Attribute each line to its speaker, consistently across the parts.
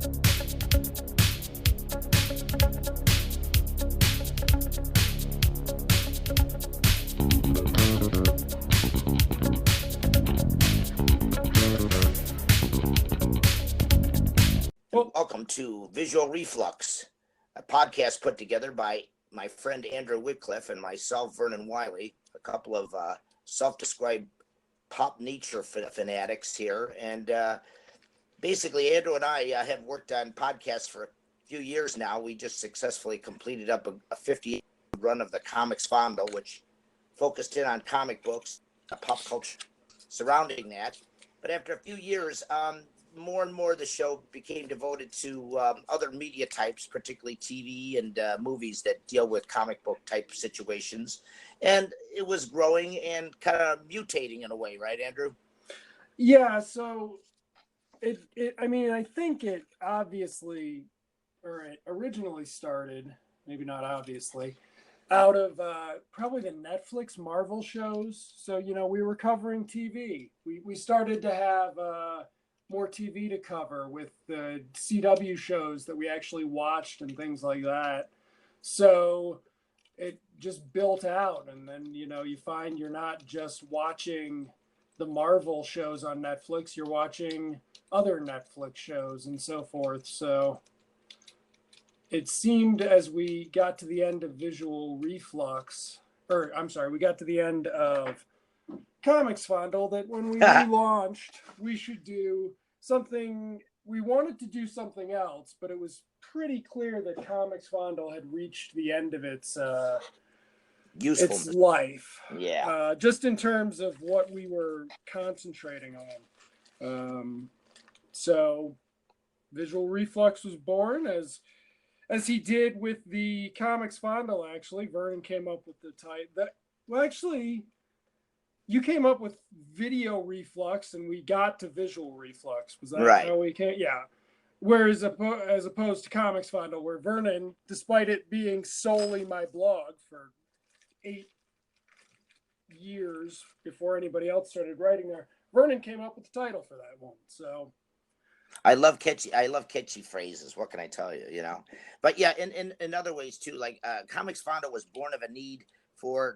Speaker 1: Welcome to Visual Reflux, a podcast put together by my friend Andrew Wickliffe and myself, Vernon Wiley, a couple of self-described pop nature fanatics here. And basically, Andrew and I have worked on podcasts for a few years now. We just successfully completed up a 50 run of the Comics Fondle, which focused in on comic books, pop culture surrounding that. But after a few years, more and more the show became devoted to other media types, particularly TV and movies that deal with comic book type situations. And it was growing and kind of mutating in a way, right, Andrew?
Speaker 2: Yeah, so I think it obviously, or it originally started, maybe not obviously, out of probably the Netflix Marvel shows. So, we were covering TV. We started to have more TV to cover with the CW shows that we actually watched and things like that. So it just built out. And then, you find you're not just watching the Marvel shows on Netflix, you're watching other Netflix shows and so forth. So it seemed as we got to the end of Visual Reflux, we got to the end of Comics Fondle, that when we relaunched, we should do something. We wanted to do something else, but it was pretty clear that Comics Fondle had reached the end of its life.
Speaker 1: Yeah.
Speaker 2: Just in terms of what we were concentrating on. So Visual Reflux was born as he did with the Comics Fondle. Actually, Vernon came up with the title. You came up with Video Reflux, and we got to Visual Reflux. Was that
Speaker 1: right?
Speaker 2: How we came? Yeah. Whereas as opposed to Comics Fondle, where Vernon, despite it being solely my blog for 8 years before anybody else started writing there, Vernon came up with the title for that one. So
Speaker 1: I love catchy phrases. What can I tell you? But yeah, in other ways too, like Comics Fondle was born of a need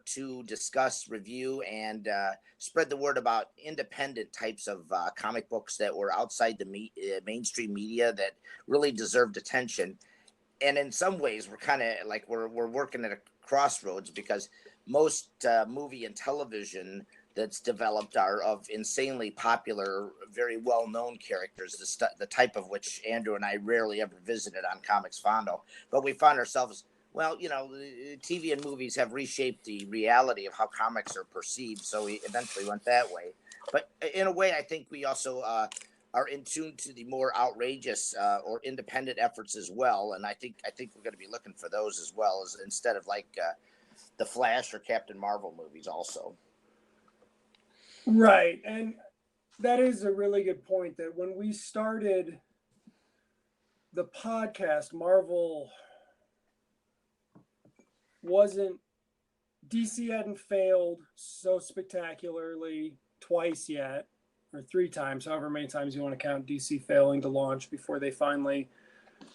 Speaker 1: to discuss, review, and spread the word about independent types of comic books that were outside the mainstream media that really deserved attention. And in some ways, we're kind of like we're working at a crossroads, because most movie and television that's developed are of insanely popular, very well-known characters, the type of which Andrew and I rarely ever visited on Comics Fondle. But we found ourselves, TV and movies have reshaped the reality of how comics are perceived, so we eventually went that way. But in a way, I think we also are in tune to the more outrageous or independent efforts as well, and I think we're going to be looking for those as well, as instead of like the Flash or Captain Marvel movies also.
Speaker 2: Right, and that is a really good point, that when we started the podcast, Marvel DC hadn't failed so spectacularly twice yet, or 3 times, however many times you want to count DC failing to launch before they finally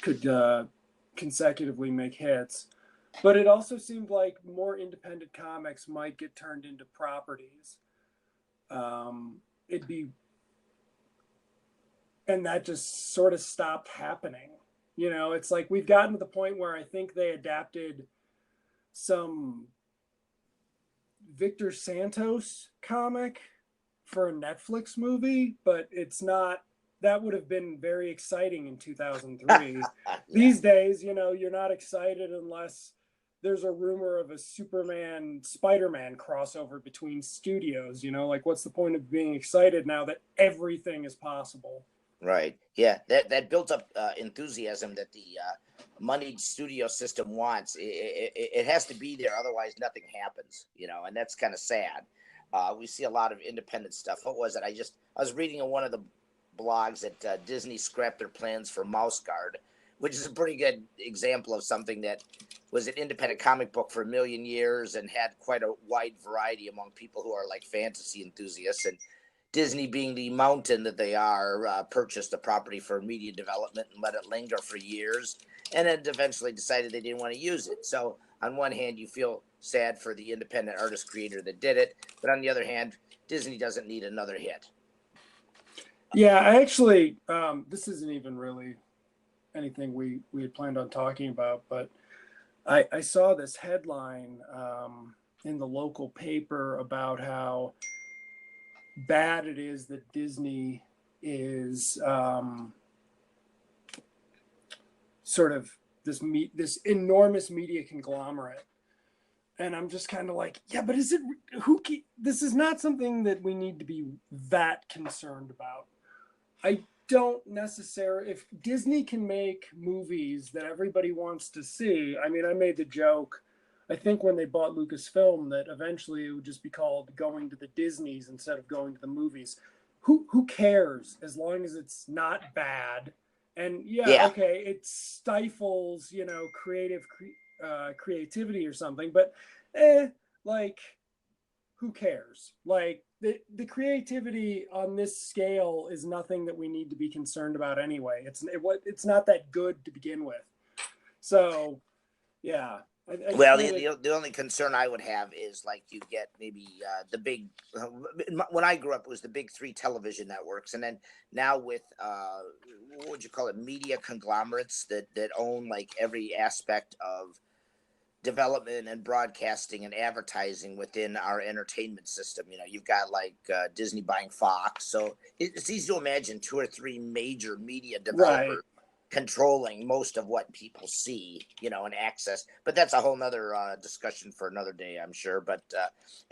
Speaker 2: could consecutively make hits. But it also seemed like more independent comics might get turned into properties. And that just sort of stopped happening. It's like we've gotten to the point where I think they adapted some Victor Santos comic for a Netflix movie, but it's not. That would have been very exciting in 2003.
Speaker 1: Yeah.
Speaker 2: These days, you're not excited unless there's a rumor of a Spider-Man crossover between studios. Like, what's the point of being excited now that everything is possible?
Speaker 1: Right. Yeah. That built up enthusiasm that the moneyed studio system wants. It has to be there, otherwise nothing happens. And that's kind of sad. We see a lot of independent stuff. What was it? I was reading in one of the blogs that Disney scrapped their plans for Mouse Guard, which is a pretty good example of something that was an independent comic book for a million years and had quite a wide variety among people who are like fantasy enthusiasts. And Disney, being the mountain that they are, purchased the property for media development and let it linger for years, and then eventually decided they didn't want to use it. So on one hand, you feel sad for the independent artist creator that did it, but on the other hand, Disney doesn't need another hit.
Speaker 2: Yeah, I actually, this isn't even really anything we had planned on talking about, but I saw this headline in the local paper about how bad it is that Disney is sort of this enormous media conglomerate. And I'm just kind of like, yeah, but is it this is not something that we need to be that concerned about. I don't necessarily, if Disney can make movies that everybody wants to see. I mean, I made the joke, I think when they bought Lucasfilm, that eventually it would just be called Going to the Disneys instead of Going to the Movies. Who cares, as long as it's not bad? And yeah, okay, it stifles, creativity or something, but like, who cares? Like, the creativity on this scale is nothing that we need to be concerned about anyway. It's not that good to begin with. So yeah.
Speaker 1: Well, the only concern I would have is, like, you get maybe the big, when I grew up, it was the big three television networks. And then now with, what would you call it, media conglomerates that own like every aspect of development and broadcasting and advertising within our entertainment system. You've got like Disney buying Fox. So it's easy to imagine two or three major media developers controlling most of what people see, and access. But that's a whole nother discussion for another day, I'm sure. But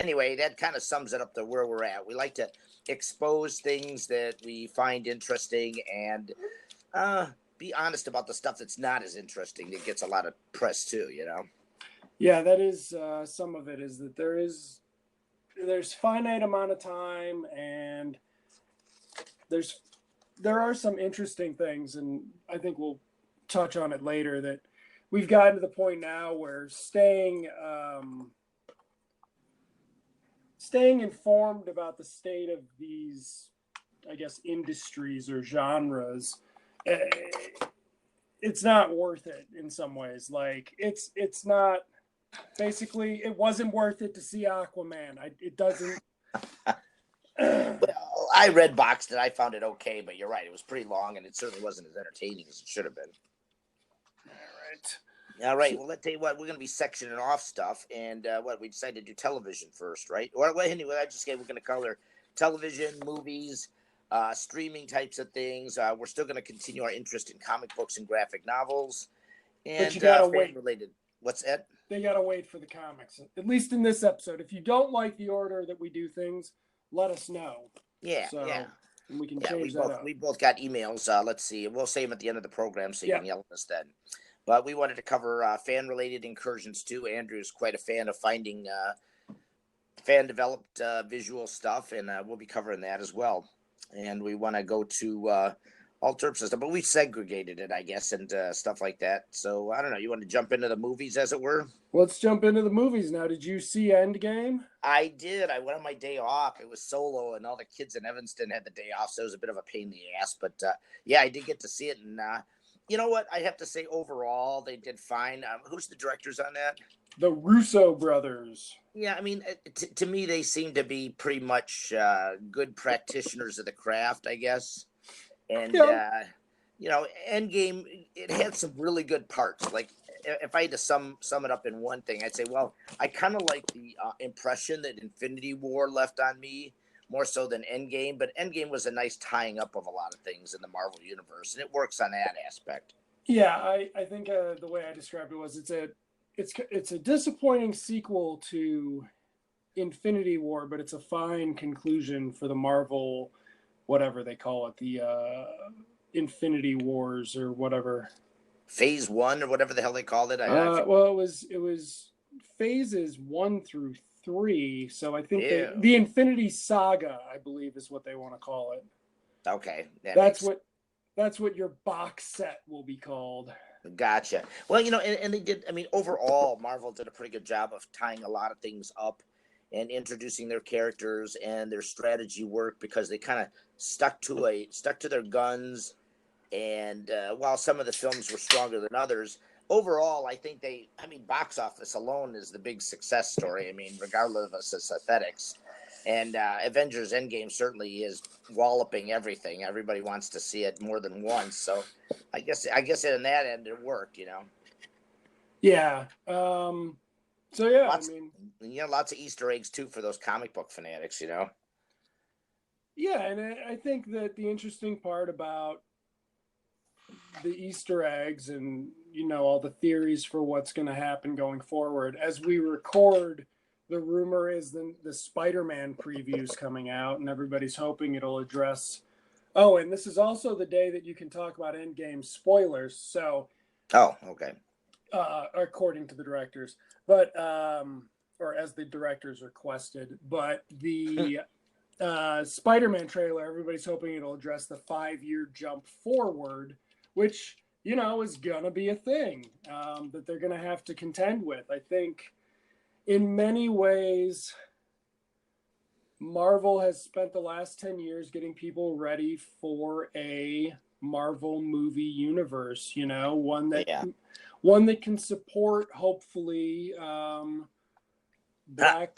Speaker 1: anyway, that kind of sums it up to where we're at. We like to expose things that we find interesting and be honest about the stuff that's not as interesting that gets a lot of press too,
Speaker 2: Yeah, that is some of it, is that there's finite amount of time, and there are some interesting things, and I think we'll touch on it later, that we've gotten to the point now where staying informed about the state of these, I guess, industries or genres, it's not worth it in some ways. Like, it's not, basically, it wasn't worth it to see Aquaman. It doesn't.
Speaker 1: Well, I read boxed it. I found it okay, but you're right. It was pretty long, and it certainly wasn't as entertaining as it should have been. All right. Well, let's tell you what. We're going to be sectioning off stuff, and we decided to do television first, right? Or anyway, we're going to color television, movies, streaming types of things. We're still going to continue our interest in comic books and graphic novels, and
Speaker 2: but you gotta wait.
Speaker 1: Related. What's that?
Speaker 2: They gotta wait for the comics, at least in this episode. If you don't like the order that we do things, let us know.
Speaker 1: Yeah.
Speaker 2: And we can change that up.
Speaker 1: We both got emails. Let's see. We'll say them at the end of the program, so you can yell at us then. But we wanted to cover fan-related incursions too. Andrew's quite a fan of finding fan-developed visual stuff, and we'll be covering that as well. And we want to go to all terms of stuff, but we segregated it, I guess, and stuff like that. So I don't know. You want to jump into the movies, as it were?
Speaker 2: Let's jump into the movies now. Did you see Endgame?
Speaker 1: I did. I went on my day off. It was solo, and all the kids in Evanston had the day off, so it was a bit of a pain in the ass. But yeah, I did get to see it, and you know what? I have to say, overall, they did fine. Who's the directors on that?
Speaker 2: The Russo brothers.
Speaker 1: Yeah, I mean, to me, they seem to be pretty much good practitioners of the craft, I guess. And, Endgame, it had some really good parts. Like, if I had to sum it up in one thing, I'd say, well, I kind of like the impression that Infinity War left on me, more so than Endgame. But Endgame was a nice tying up of a lot of things in the Marvel Universe, and it works on that aspect.
Speaker 2: Yeah, I think the way I described it was it's a disappointing sequel to Infinity War, but it's a fine conclusion for the Marvel, whatever they call it, the Infinity Wars or whatever.
Speaker 1: Phase 1 or whatever the hell they called it.
Speaker 2: Well, it was phases 1 through 3. So I think the Infinity Saga, I believe, is what they want to call it.
Speaker 1: Okay,
Speaker 2: that's what your box set will be called.
Speaker 1: Gotcha. Well, and they did. I mean, overall, Marvel did a pretty good job of tying a lot of things up and introducing their characters and their strategy work, because they kind of stuck to their guns. And while some of the films were stronger than others, overall, I think box office alone is the big success story. I mean, regardless of its aesthetics. And Avengers Endgame certainly is walloping everything. Everybody wants to see it more than once. So I guess in that end it worked, you know.
Speaker 2: Yeah. So yeah,
Speaker 1: Lots, lots of Easter eggs too for those comic book fanatics, you know.
Speaker 2: Yeah, and I think that the interesting part about the Easter eggs and all the theories for what's going to happen going forward, as we record, the rumor is the Spider-Man previews coming out, and everybody's hoping it'll address. Oh, and this is also the day that you can talk about Endgame spoilers. So,
Speaker 1: oh, okay.
Speaker 2: According to the directors, but or as the directors requested, but the Spider-Man trailer, everybody's hoping it'll address the 5-year jump forward, which is gonna be a thing that they're gonna have to contend with. I think in many ways, Marvel has spent the last 10 years getting people ready for a Marvel movie universe, one that can support, hopefully, Black.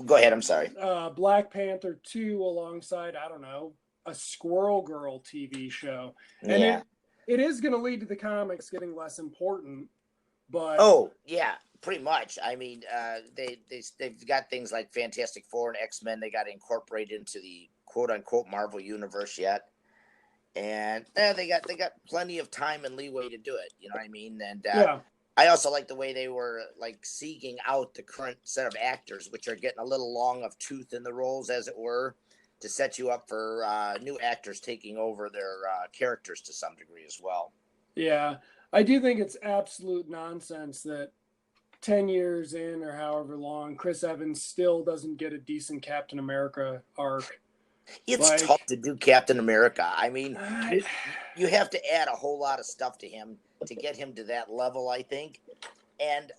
Speaker 1: Go ahead. I'm sorry.
Speaker 2: Black Panther 2 alongside, I don't know, a Squirrel Girl TV show. And
Speaker 1: yeah.
Speaker 2: It is going to lead to the comics getting less important, but
Speaker 1: oh yeah, pretty much. I mean, they've got things like Fantastic Four and X-Men. They got incorporated into the quote unquote Marvel universe yet, and they got plenty of time and leeway to do it. You know what I mean? And I also like the way they were like seeking out the current set of actors, which are getting a little long of tooth in the roles, as it were, to set you up for new actors taking over their characters to some degree as well.
Speaker 2: Yeah, I do think it's absolute nonsense that 10 years in or however long, Chris Evans still doesn't get a decent Captain America arc.
Speaker 1: It's tough to do Captain America. I mean, you have to add a whole lot of stuff to him to get him to that level, I think. And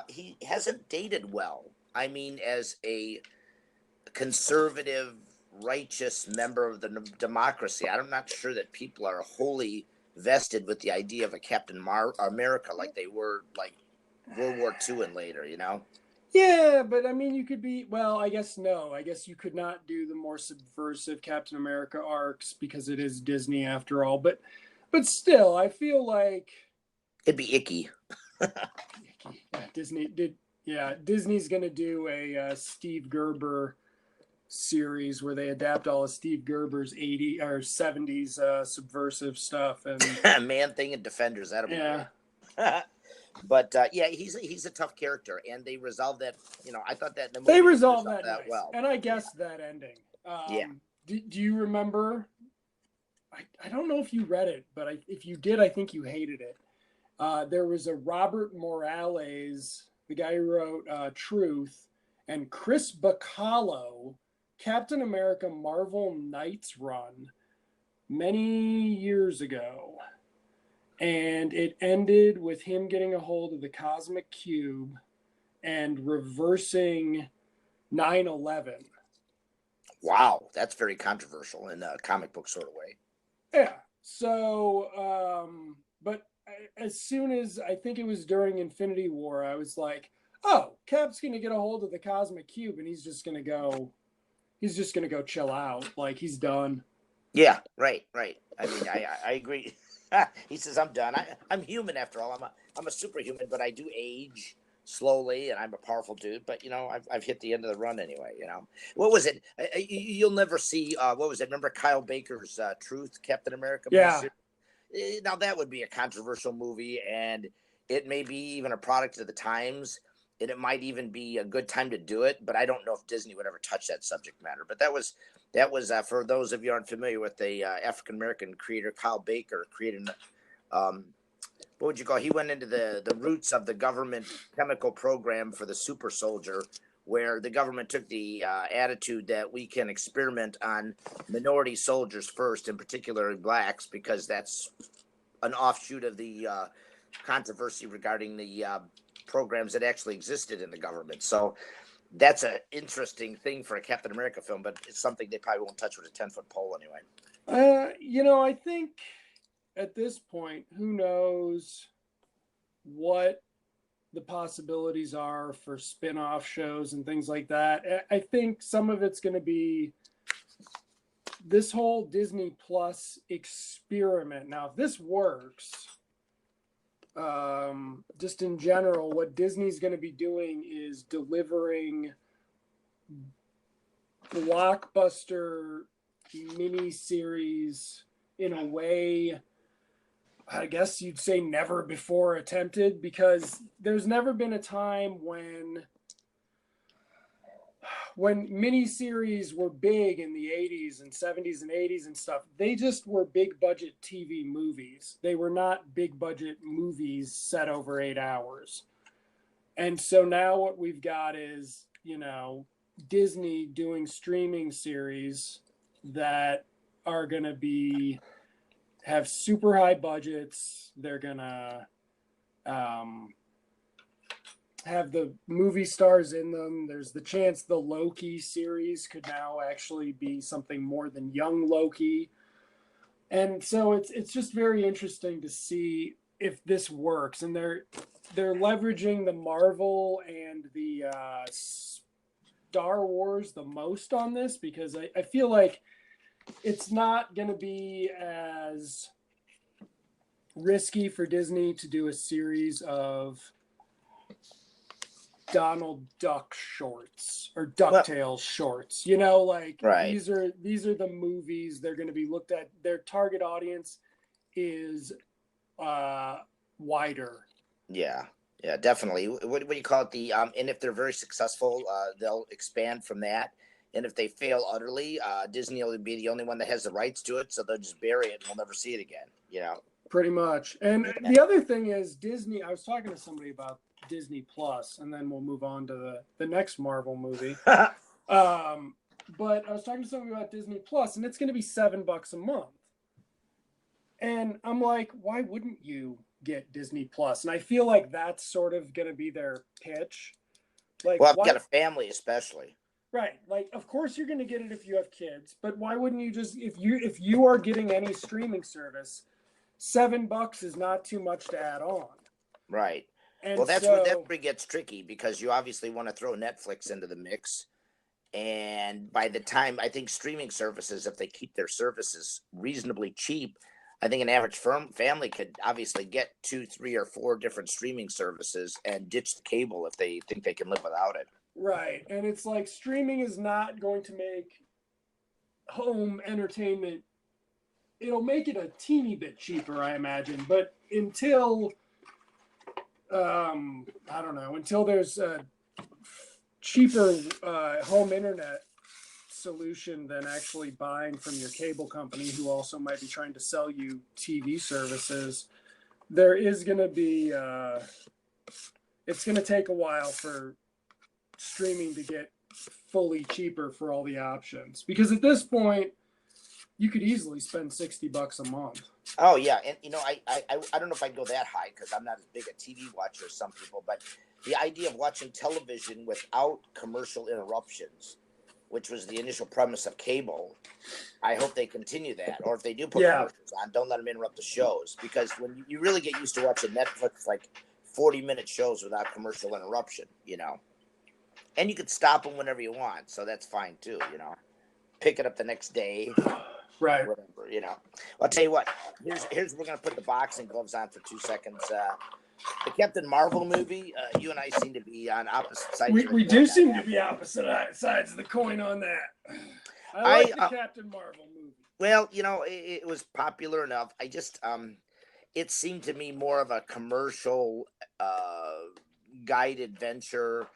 Speaker 1: he hasn't dated well. I mean, as a conservative, righteous member of the democracy, I'm not sure that people are wholly vested with the idea of a Captain America like they were like World War II and later, you know?
Speaker 2: Yeah, but I mean, you could be, well, I guess no. I guess you could not do the more subversive Captain America arcs because it is Disney after all. But still, I feel like
Speaker 1: it'd be icky.
Speaker 2: Disney's going to do a Steve Gerber series where they adapt all of Steve Gerber's 80s or 70s subversive stuff and
Speaker 1: Man-Thing and Defenders. That'll be
Speaker 2: great.
Speaker 1: But he's a tough character, and they resolved that. I thought that in the movie
Speaker 2: they resolved that nice.
Speaker 1: Well,
Speaker 2: and I guessed that ending. Do you remember? I don't know if you read it, but if you did, I think you hated it. There was a Robert Morales, the guy who wrote Truth, and Chris Bacallo, Captain America Marvel Knights run many years ago. And it ended with him getting a hold of the Cosmic Cube and reversing 9/11.
Speaker 1: Wow, that's very controversial in a comic book sort of way.
Speaker 2: Yeah. So, but as soon as I think it was during Infinity War, I was like, oh, Cap's going to get a hold of the Cosmic Cube and he's just going to go chill out. Like he's done.
Speaker 1: Yeah, right. I mean, I agree. He says, I'm done. I'm human after all. I'm a superhuman, but I do age slowly, and I'm a powerful dude. But I've hit the end of the run anyway. What was it? You'll never see. What was it? Remember Kyle Baker's Truth, Captain America?
Speaker 2: Yeah.
Speaker 1: Now that would be a controversial movie, and it may be even a product of the times, and it might even be a good time to do it. But I don't know if Disney would ever touch that subject matter. But that was for those of you who aren't familiar with the African American creator Kyle Baker created. What would you call? He went into the roots of the government chemical program for the super soldier, where the government took the attitude that we can experiment on minority soldiers first, in particular blacks, because that's an offshoot of the controversy regarding the programs that actually existed in the government. So that's an interesting thing for a Captain America film, but it's something they probably won't touch with a 10-foot pole anyway.
Speaker 2: I think at this point, who knows what the possibilities are for spin-off shows and things like that. I think some of it's going to be this whole Disney Plus experiment. Now, if this works, just in general, what Disney's going to be doing is delivering blockbuster miniseries in a way, I guess you'd say never before attempted, because there's never been a time when miniseries were big in the 80s and 70s and 80s and stuff. They just were big budget TV movies. They were not big budget movies set over 8 hours. And so now what we've got is, Disney doing streaming series that are going to have super high budgets. They're going to have the movie stars in them. There's the chance the Loki series could now actually be something more than young Loki. And so it's just very interesting to see if this works. And they're leveraging the Marvel and the Star Wars the most on this, because I feel like it's not going to be as risky for Disney to do a series of Donald Duck shorts or DuckTales shorts.
Speaker 1: Right.
Speaker 2: These are the movies they're going to be looked at. Their target audience is wider.
Speaker 1: Yeah, definitely. What do you call it? And if they're very successful, they'll expand from that. And if they fail utterly, Disney will be the only one that has the rights to it, so they'll just bury it and we'll never see it again.
Speaker 2: Pretty much. And the other thing is Disney. I was talking to somebody about Disney Plus, and then we'll move on to the next Marvel movie. But I was talking to somebody about Disney Plus, and it's going to be $7 a month. And I'm like, why wouldn't you get Disney Plus? And I feel like that's sort of going to be their pitch.
Speaker 1: Well, if you got a family, especially.
Speaker 2: Right. Of course you're going to get it if you have kids, but why wouldn't you just, if you are getting any streaming service, $7 is not too much to add on.
Speaker 1: Right. And well, that's where that gets tricky, because you obviously want to throw Netflix into the mix. And by the time, I think streaming services, if they keep their services reasonably cheap, I think an average family could obviously get 2, 3, or 4 different streaming services and ditch the cable if they think they can live without it.
Speaker 2: Right. And it's like streaming is not going to make home entertainment. It'll make it a teeny bit cheaper, I imagine. But until, I don't know, until there's a cheaper home internet solution than actually buying from your cable company, who also might be trying to sell you TV services, there is going to be, it's going to take a while for streaming to get fully cheaper for all the options. Because at this point, you could easily spend $60 a month.
Speaker 1: Oh yeah, and I don't know if I'd go that high, because I'm not as big a TV watcher as some people, but the idea of watching television without commercial interruptions, which was the initial premise of cable, I hope they continue that. Or if they do put commercials on, don't let them interrupt the shows, because when you really get used to watching Netflix, 40-minute shows without commercial interruption, and you could stop them whenever you want, so that's fine too, pick it up the next day.
Speaker 2: Right.
Speaker 1: Whatever, I'll tell you what, here's we're going to put the boxing gloves on for 2 seconds. The Captain Marvel movie, you and I seem to be on opposite sides.
Speaker 2: We do seem to be opposite sides of the coin on that. I like the Captain Marvel movie.
Speaker 1: Well, it was popular enough. I just, it seemed to me more of a commercial guided venture.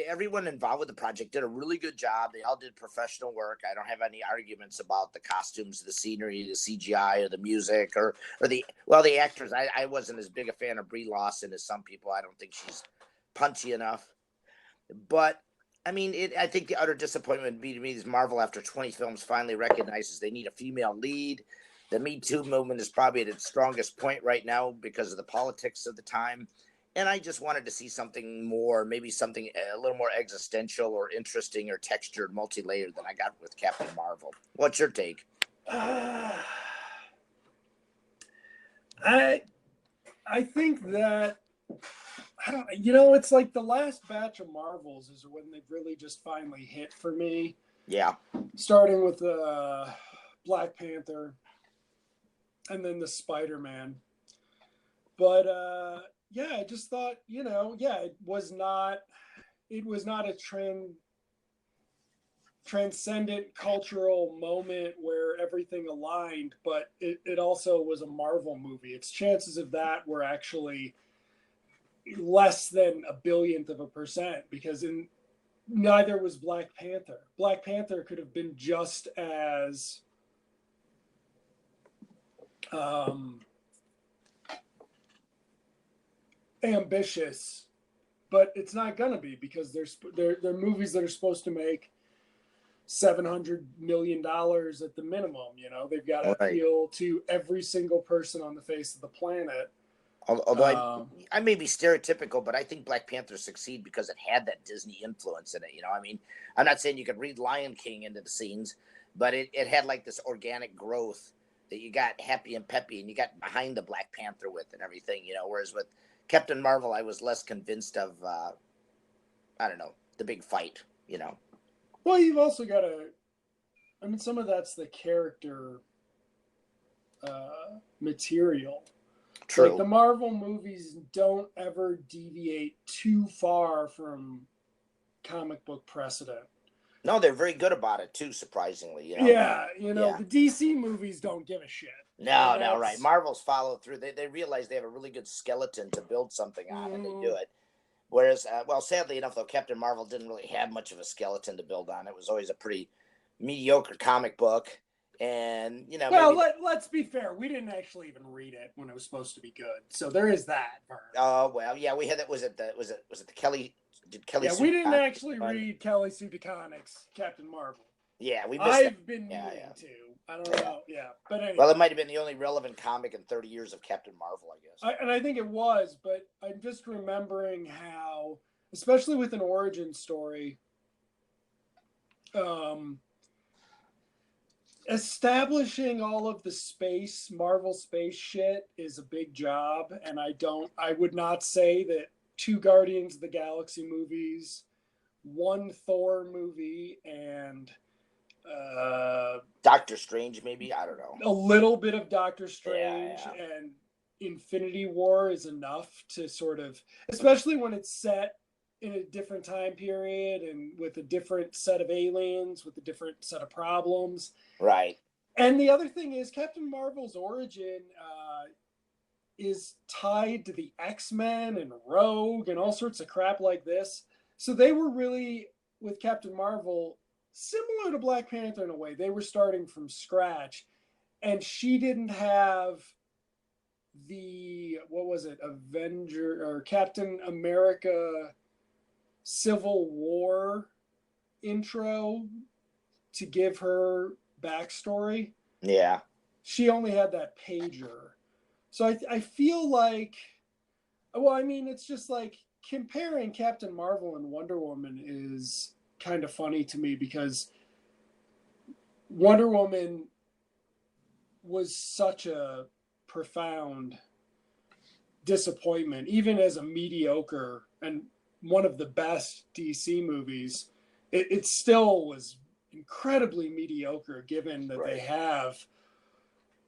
Speaker 1: Everyone involved with the project did a really good job. They all did professional work. I don't have any arguments about the costumes, the scenery, the CGI, or the music, or the actors. I wasn't as big a fan of Brie Larson as some people. I don't think she's punchy enough. But I mean, I think the utter disappointment would be to me is Marvel, after 20 films, finally recognizes they need a female lead. The Me Too movement is probably at its strongest point right now because of the politics of the time. and I just wanted to see something more, maybe something a little more existential or interesting or textured, multi-layered than I got with Captain Marvel. What's your take?
Speaker 2: I I think that I don't. You know, it's like the last batch of Marvels is when they've really just finally hit for me.
Speaker 1: Yeah.
Speaker 2: Starting with Black Panther, and then the Spider-Man. But yeah, I just thought, yeah, it was not a transcendent cultural moment where everything aligned, but it also was a Marvel movie. Its chances of that were actually less than a billionth of a percent, because in neither was Black Panther. Black Panther could have been just as ambitious, but it's not gonna be, because they're movies that are supposed to make $700 million at the minimum. They've got to
Speaker 1: Right.
Speaker 2: appeal to every single person on the face of the planet.
Speaker 1: Although I may be stereotypical, but I think Black Panther succeeded because it had that Disney influence in it. I mean, I'm not saying you could read Lion King into the scenes, but it had like this organic growth that you got happy and peppy, and you got behind the Black Panther with and everything. Whereas with Captain Marvel, I was less convinced of, I don't know, the big fight.
Speaker 2: Well, you've also got I mean, some of that's the character material.
Speaker 1: True.
Speaker 2: Like, the Marvel movies don't ever deviate too far from comic book precedent.
Speaker 1: No, they're very good about it too, surprisingly.
Speaker 2: Yeah,
Speaker 1: Yeah.
Speaker 2: the DC movies don't give a shit.
Speaker 1: No, right. Marvel's follow through. They realize they have a really good skeleton to build something on, and they do it. Whereas, well, sadly enough, though, Captain Marvel didn't really have much of a skeleton to build on. It was always a pretty mediocre comic book, and
Speaker 2: Well,
Speaker 1: maybe.
Speaker 2: let's be fair. We didn't actually even read it when it was supposed to be good, so there is that.
Speaker 1: Oh well, yeah, we had that. Was it the Kelly? Did Kelly?
Speaker 2: Yeah, we didn't actually read Kelly Sue DeConnick's Captain Marvel.
Speaker 1: Yeah, we missed
Speaker 2: I've been meaning to. I don't know. Yeah, but anyway.
Speaker 1: Well, it might have been the only relevant comic in 30 years of Captain Marvel, I guess.
Speaker 2: And I think it was, but I'm just remembering how, especially with an origin story, establishing all of the Marvel space shit is a big job, and I would not say that 2 Guardians of the Galaxy movies, 1 Thor movie, and
Speaker 1: Doctor Strange, maybe, I don't know.
Speaker 2: A little bit of Doctor Strange and Infinity War is enough to sort of, especially when it's set in a different time period and with a different set of aliens, with a different set of problems.
Speaker 1: Right.
Speaker 2: And the other thing is, Captain Marvel's origin is tied to the X-Men and Rogue and all sorts of crap like this. So they were really, with Captain Marvel, similar to Black Panther in a way. They were starting from scratch, and she didn't have Avenger or Captain America Civil War intro to give her backstory.
Speaker 1: Yeah.
Speaker 2: She only had that pager. So I feel like, well, I mean, it's just like comparing Captain Marvel and Wonder Woman is kind of funny to me, because Wonder Woman was such a profound disappointment, even as a mediocre and one of the best DC movies. It still was incredibly mediocre, given that they have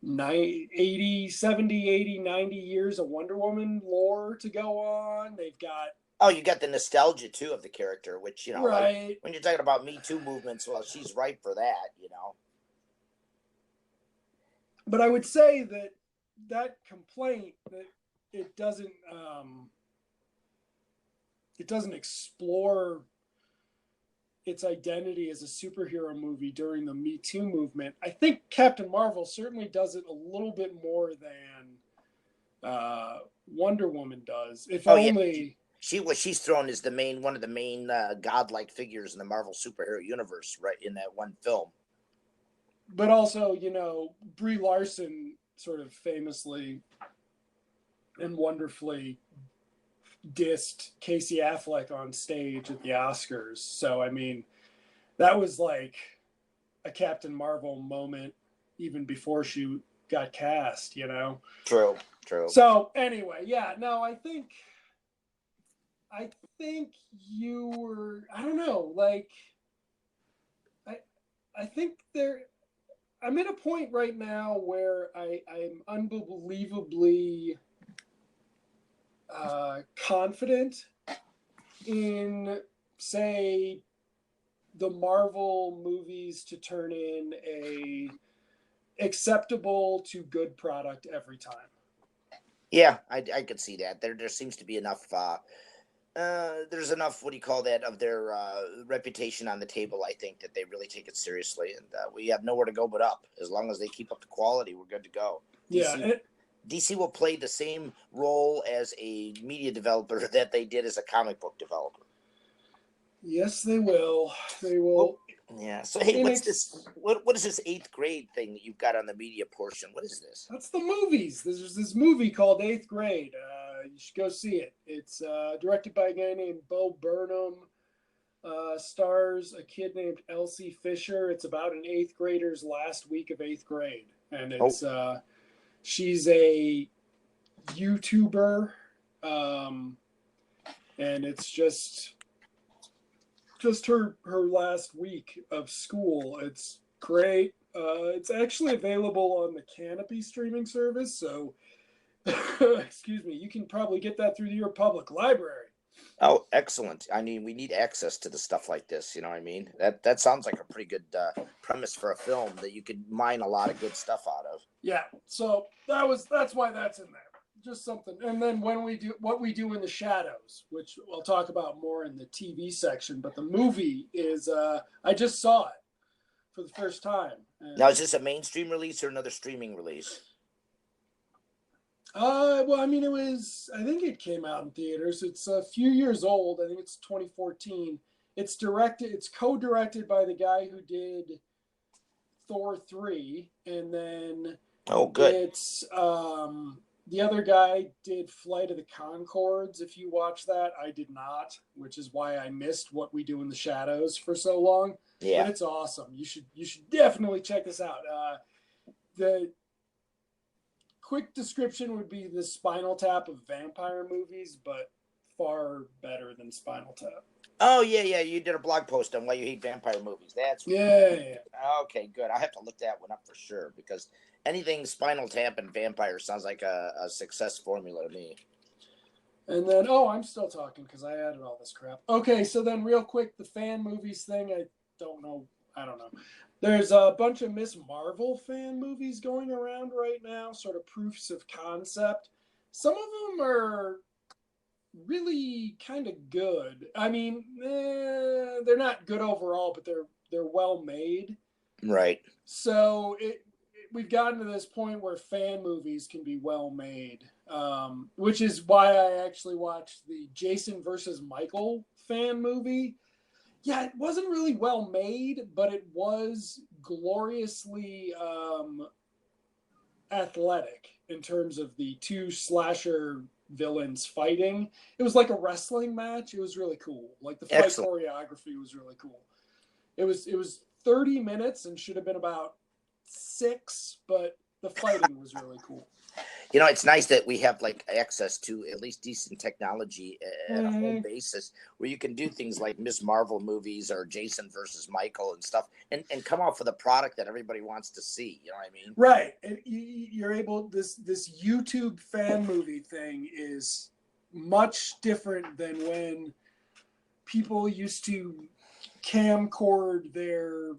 Speaker 2: 80, 70, 80, 90 years of Wonder Woman lore to go on. They've got
Speaker 1: you got the nostalgia too of the character, which
Speaker 2: right.
Speaker 1: Like, when you're talking about Me Too movements, well, she's ripe for that.
Speaker 2: But I would say that complaint that it doesn't explore its identity as a superhero movie during the Me Too movement. I think Captain Marvel certainly does it a little bit more than Wonder Woman does. If only
Speaker 1: she's thrown as one of the main godlike figures in the Marvel superhero universe, right, in that one film.
Speaker 2: But also, Brie Larson sort of famously and wonderfully dissed Casey Affleck on stage at the Oscars. So, I mean, that was like a Captain Marvel moment even before she got cast, you know?
Speaker 1: True.
Speaker 2: So, anyway, yeah, no, I think you were, I don't know, like, I think I'm at a point right now where I'm unbelievably confident in, say, the Marvel movies to turn in a acceptable to good product every time.
Speaker 1: Yeah, I could see that. There seems to be enough. There's enough. What do you call that? Of their reputation on the table. I think that they really take it seriously, and we have nowhere to go but up. As long as they keep up the quality, we're good to go. DC will play the same role as a media developer that they did as a comic book developer.
Speaker 2: Yes, they will. They will.
Speaker 1: Well, yeah. So hey, what's this? What is this 8th grade thing that you've got on the media portion? What is this?
Speaker 2: That's the movies. There's this movie called 8th Grade. You should go see it. It's directed by a guy named Bo Burnham. Stars a kid named Elsie Fisher. It's about an 8th grader's last week of 8th grade, and it's she's a YouTuber, and it's just her last week of school. It's great. It's actually available on the Canopy streaming service, so excuse me, you can probably get that through your public library.
Speaker 1: Oh, excellent. I mean, we need access to the stuff like this, you know what I mean? That sounds like a pretty good premise for a film that you could mine a lot of good stuff out of.
Speaker 2: Yeah, so that's why that's in there. Just something. And then when we do what we do in the shadows, which I'll talk about more in the TV section, but the movie is I just saw it for the first time.
Speaker 1: Now, is this a mainstream release or another streaming release?
Speaker 2: Well, I mean, I think it came out in theaters. It's a few years old. I think it's 2014. It's co-directed by the guy who did Thor 3, and then
Speaker 1: good.
Speaker 2: It's the other guy did Flight of the Conchords. If you watch that, I did not, which is why I missed What We Do in the Shadows for so long.
Speaker 1: Yeah,
Speaker 2: but it's awesome. You should definitely check this out. The quick description would be the Spinal Tap of vampire movies, but far better than Spinal Tap.
Speaker 1: Oh, yeah. You did a blog post on why you hate vampire movies. That's
Speaker 2: yeah.
Speaker 1: Okay, good. I'll have to look that one up for sure, because anything Spinal Tap and vampire sounds like a success formula to me.
Speaker 2: And then, I'm still talking because I added all this crap. Okay, so then real quick, the fan movies thing, I don't know. There's a bunch of Miss Marvel fan movies going around right now, sort of proofs of concept. Some of them are really kind of good. I mean, they're not good overall, but they're well made.
Speaker 1: Right.
Speaker 2: So we've gotten to this point where fan movies can be well made, which is why I actually watched the Jason versus Michael fan movie. Yeah, it wasn't really well made, but it was gloriously athletic in terms of the two slasher villains fighting. It was like a wrestling match. It was really cool. Like the fight choreography was really cool. It was 30 minutes and should have been about 6, but the fighting was really cool.
Speaker 1: You know, it's nice that we have like access to at least decent technology at a home basis where you can do things like Miss Marvel movies or Jason versus Michael and stuff and come off with a product that everybody wants to see. You know what I mean?
Speaker 2: Right. And you're able, this YouTube fan movie thing is much different than when people used to camcord their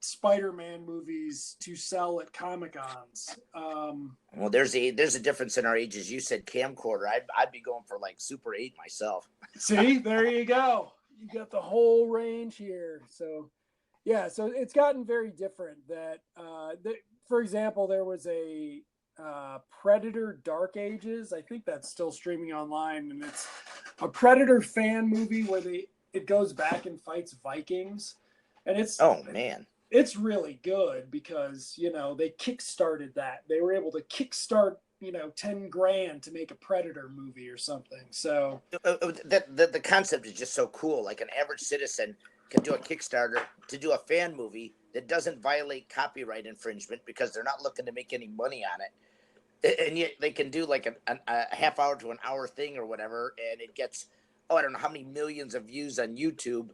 Speaker 2: Spider-Man movies to sell at Comic-Cons.
Speaker 1: Well, there's a difference in our ages. You said camcorder. I'd be going for like Super 8 myself.
Speaker 2: See, there you go. You got the whole range here. So, yeah, so it's gotten very different. For example, there was a Predator Dark Ages. I think that's still streaming online, and it's a Predator fan movie where it goes back and fights Vikings, and it's really good because, they kickstarted that. They were able to kickstart 10 grand to make a Predator movie or something. So
Speaker 1: the concept is just so cool. Like an average citizen can do a Kickstarter to do a fan movie that doesn't violate copyright infringement because they're not looking to make any money on it. And yet they can do like a half hour to an hour thing or whatever, and it gets, I don't know how many millions of views on YouTube,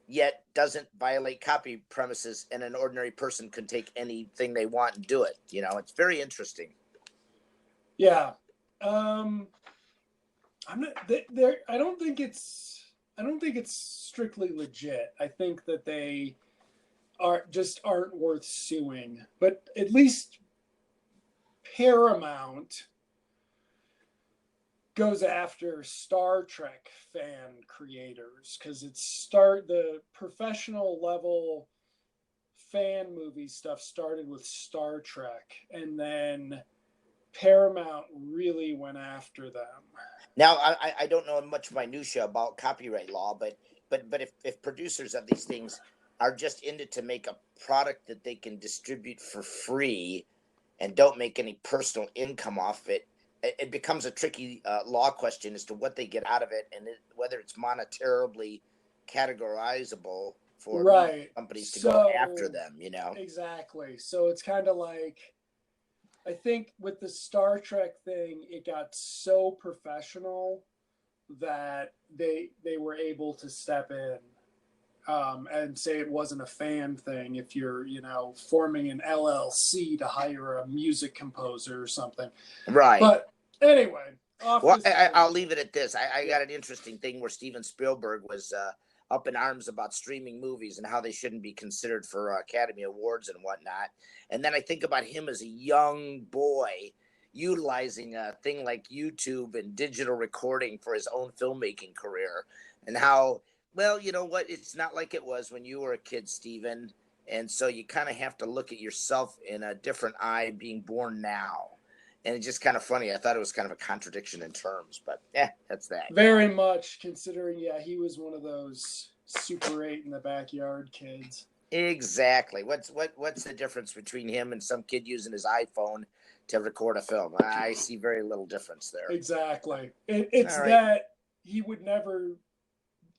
Speaker 1: yet doesn't violate copy premises, and an ordinary person can take anything they want and do it. It's very interesting.
Speaker 2: Yeah. I'm not there. I don't think it's strictly legit. I think that they aren't worth suing, but at least Paramount goes after Star Trek fan creators because the professional level fan movie stuff started with Star Trek, and then Paramount really went after them.
Speaker 1: Now, I don't know much minutia about copyright law, but if producers of these things are just in it to make a product that they can distribute for free and don't make any personal income off it, it becomes a tricky law question as to what they get out of it, and whether it's monetarily categorizable for companies to go after them.
Speaker 2: Exactly. So it's kind of like, I think with the Star Trek thing, it got so professional that they were able to step in and say it wasn't a fan thing. If you're, forming an LLC to hire a music composer or something.
Speaker 1: Right.
Speaker 2: But anyway.
Speaker 1: Well, I'll leave it at this. I got an interesting thing where Steven Spielberg was up in arms about streaming movies and how they shouldn't be considered for Academy Awards and whatnot. And then I think about him as a young boy utilizing a thing like YouTube and digital recording for his own filmmaking career, and how, well, you know what? It's not like it was when you were a kid, Steven. And so you kind of have to look at yourself in a different eye being born now. And it's just kind of funny. I thought it was kind of a contradiction in terms, but that's that.
Speaker 2: Very much, considering, he was one of those Super 8 in the backyard kids.
Speaker 1: Exactly. What's the difference between him and some kid using his iPhone to record a film? I see very little difference there.
Speaker 2: Exactly. It's right. That he would never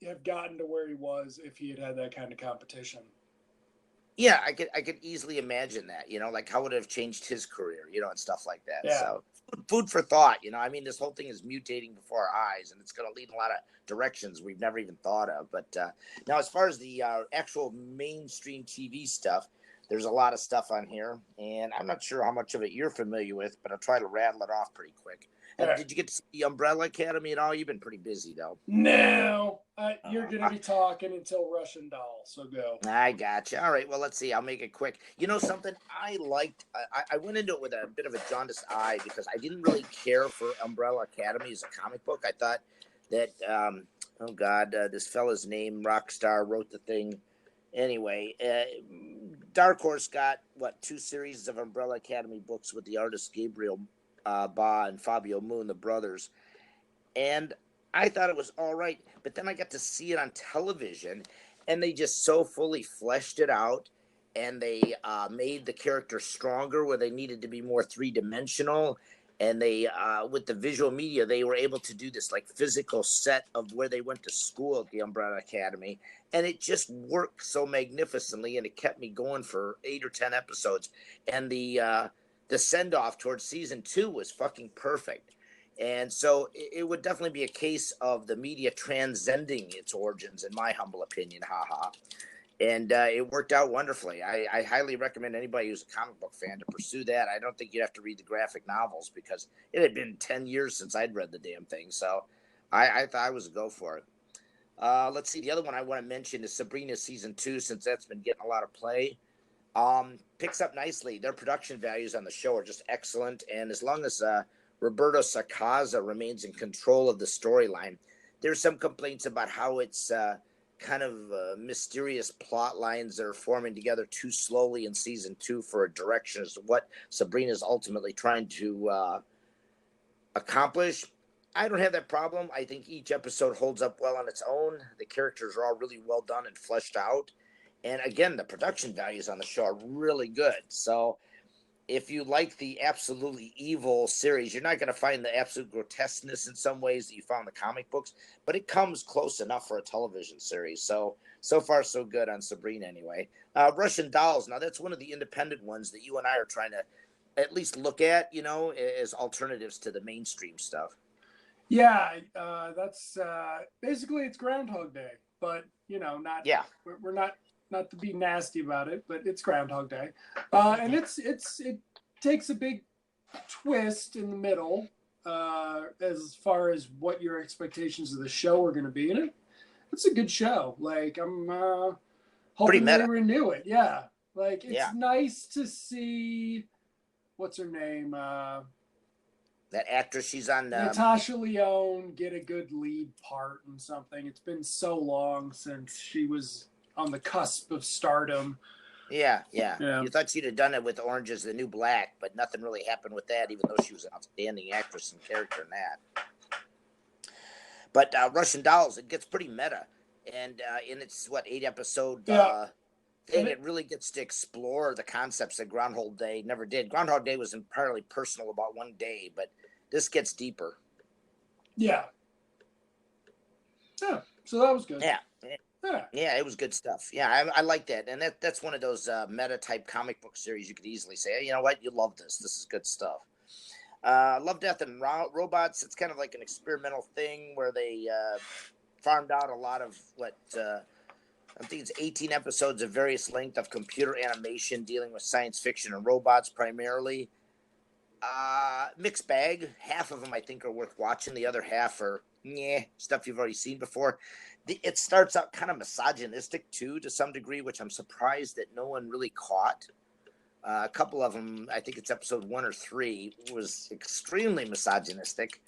Speaker 2: have gotten to where he was if he had that kind of competition.
Speaker 1: Yeah, I could easily imagine that, like how would it have changed his career, and stuff like that.
Speaker 2: Yeah.
Speaker 1: So food for thought, I mean, this whole thing is mutating before our eyes, and it's going to lead in a lot of directions we've never even thought of. But now, as far as the actual mainstream TV stuff, there's a lot of stuff on here, and I'm not sure how much of it you're familiar with, but I'll try to rattle it off pretty quick.
Speaker 2: Right.
Speaker 1: Did you get to see the Umbrella Academy at all? You've been pretty busy, though.
Speaker 2: No, you're going to be talking until Russian Doll, so go.
Speaker 1: I gotcha. All right, well, let's see. I'll make it quick. You know something? I liked, I went into it with a bit of a jaundiced eye because I didn't really care for Umbrella Academy as a comic book. I thought that, this fella's name, Rockstar, wrote the thing. Anyway, Dark Horse got, 2 series of Umbrella Academy books with the artists Gabriel Ba and Fabio Moon, the brothers, and I thought it was all right, but then I got to see it on television, and they just so fully fleshed it out, and they made the character stronger where they needed to be more 3-dimensional, and they with the visual media, they were able to do this like physical set of where they went to school at the Umbrella Academy, and it just worked so magnificently, and it kept me going for 8 or 10 episodes, and the send-off towards season 2 was fucking perfect. And so it would definitely be a case of the media transcending its origins, in my humble opinion. Haha. And it worked out wonderfully. I highly recommend anybody who's a comic book fan to pursue that. I don't think you'd have to read the graphic novels because it had been 10 years since I'd read the damn thing. So I thought I was a go for it. Let's see. The other one I want to mention is Sabrina season 2, since that's been getting a lot of play. Picks up nicely. Their production values on the show are just excellent. And as long as Roberto Sacasa remains in control of the storyline, there's some complaints about how it's kind of mysterious plot lines that are forming together too slowly in season 2 for a direction as to what Sabrina's ultimately trying to accomplish. I don't have that problem. I think each episode holds up well on its own. The characters are all really well done and fleshed out. And again, the production values on the show are really good. So if you like the absolutely evil series, you're not going to find the absolute grotesqueness in some ways that you found in the comic books, but it comes close enough for a television series. So far, so good on Sabrina anyway. Russian Dolls. Now, that's one of the independent ones that you and I are trying to at least look at, as alternatives to the mainstream stuff.
Speaker 2: Yeah, that's basically it's Groundhog Day, but not.
Speaker 1: Yeah.
Speaker 2: We're not to be nasty about it, but it's Groundhog Day, and it takes a big twist in the middle as far as what your expectations of the show are going to be, and it's a good show. Like I'm hoping they renew it. Yeah, like it's nice to see. What's her name?
Speaker 1: That actress, she's on
Speaker 2: Natasha Lyonne get a good lead part in something. It's been so long since she was on the cusp of stardom.
Speaker 1: Yeah. You thought she'd have done it with Orange is the New Black, but nothing really happened with that, even though she was an outstanding actress and character in that. But Russian Dolls, it gets pretty meta. And in its, 8-episode thing, it really gets to explore the concepts that Groundhog Day never did. Groundhog Day was entirely personal about one day, but this gets deeper.
Speaker 2: Yeah. So that was good.
Speaker 1: Yeah, it was good stuff. Yeah, I like that. And that's one of those meta-type comic book series you could easily say, hey, you know what, you love this. This is good stuff. Love, Death, and Robots. It's kind of like an experimental thing where they farmed out a lot of I think it's 18 episodes of various length of computer animation dealing with science fiction and robots primarily. Mixed bag. Half of them I think are worth watching. The other half are stuff you've already seen before. It starts out kind of misogynistic too, to some degree, which I'm surprised that no one really caught. A couple of them, I think it's episode 1 or 3, was extremely misogynistic.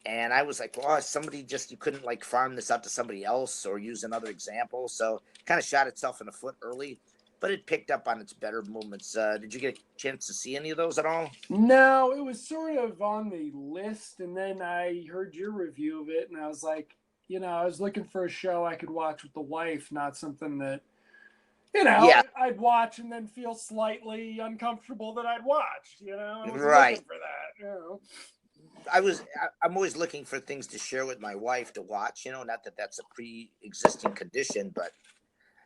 Speaker 1: And I was like, well, you couldn't like farm this out to somebody else or use another example. So kind of shot itself in the foot early, but it picked up on its better moments. Did you get a chance to see any of those at all?
Speaker 2: No, it was sort of on the list. And then I heard your review of it and I was like, I was looking for a show I could watch with the wife, not something that, I'd watch and then feel slightly uncomfortable that I'd watched, I was looking for that,
Speaker 1: I'm always looking for things to share with my wife to watch, not that that's a pre-existing condition, but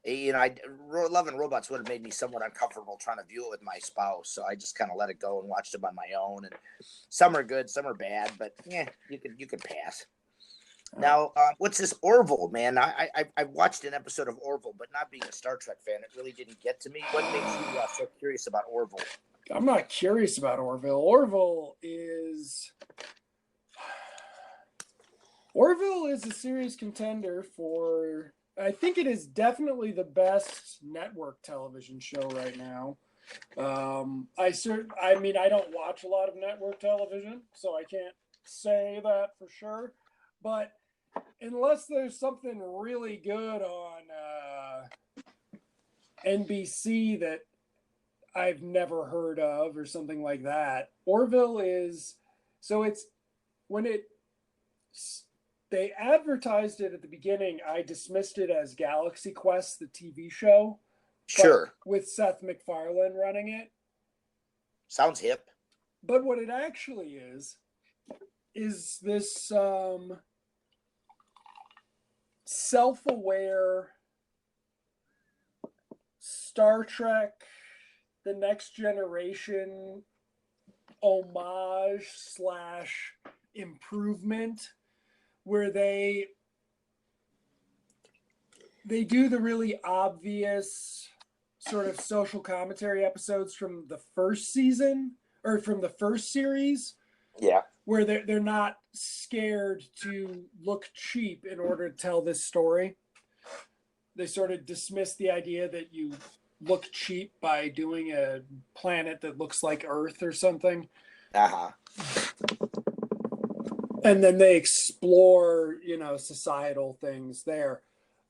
Speaker 1: Love and Robots would have made me somewhat uncomfortable trying to view it with my spouse. So I just kind of let it go and watched them on my own. And some are good, some are bad, but you could pass. Now, what's this Orville, man? I watched an episode of Orville, but not being a Star Trek fan, it really didn't get to me. What makes you so curious about Orville?
Speaker 2: I'm not curious about Orville. Orville is a serious contender for. I think it is definitely the best network television show right now. I don't watch a lot of network television, so I can't say that for sure. But unless there's something really good on NBC that I've never heard of or something like that, Orville is. So it's when they advertised it at the beginning, I dismissed it as Galaxy Quest, the TV show.
Speaker 1: Sure.
Speaker 2: With Seth MacFarlane running it.
Speaker 1: Sounds hip.
Speaker 2: But what it actually is this self-aware Star Trek, The Next Generation homage / improvement, where they do the really obvious sort of social commentary episodes from the first season or from the first series.
Speaker 1: Yeah.
Speaker 2: Where they're not scared to look cheap in order to tell this story. They sort of dismiss the idea that you look cheap by doing a planet that looks like Earth or something.
Speaker 1: Uh-huh.
Speaker 2: And then they explore, societal things there.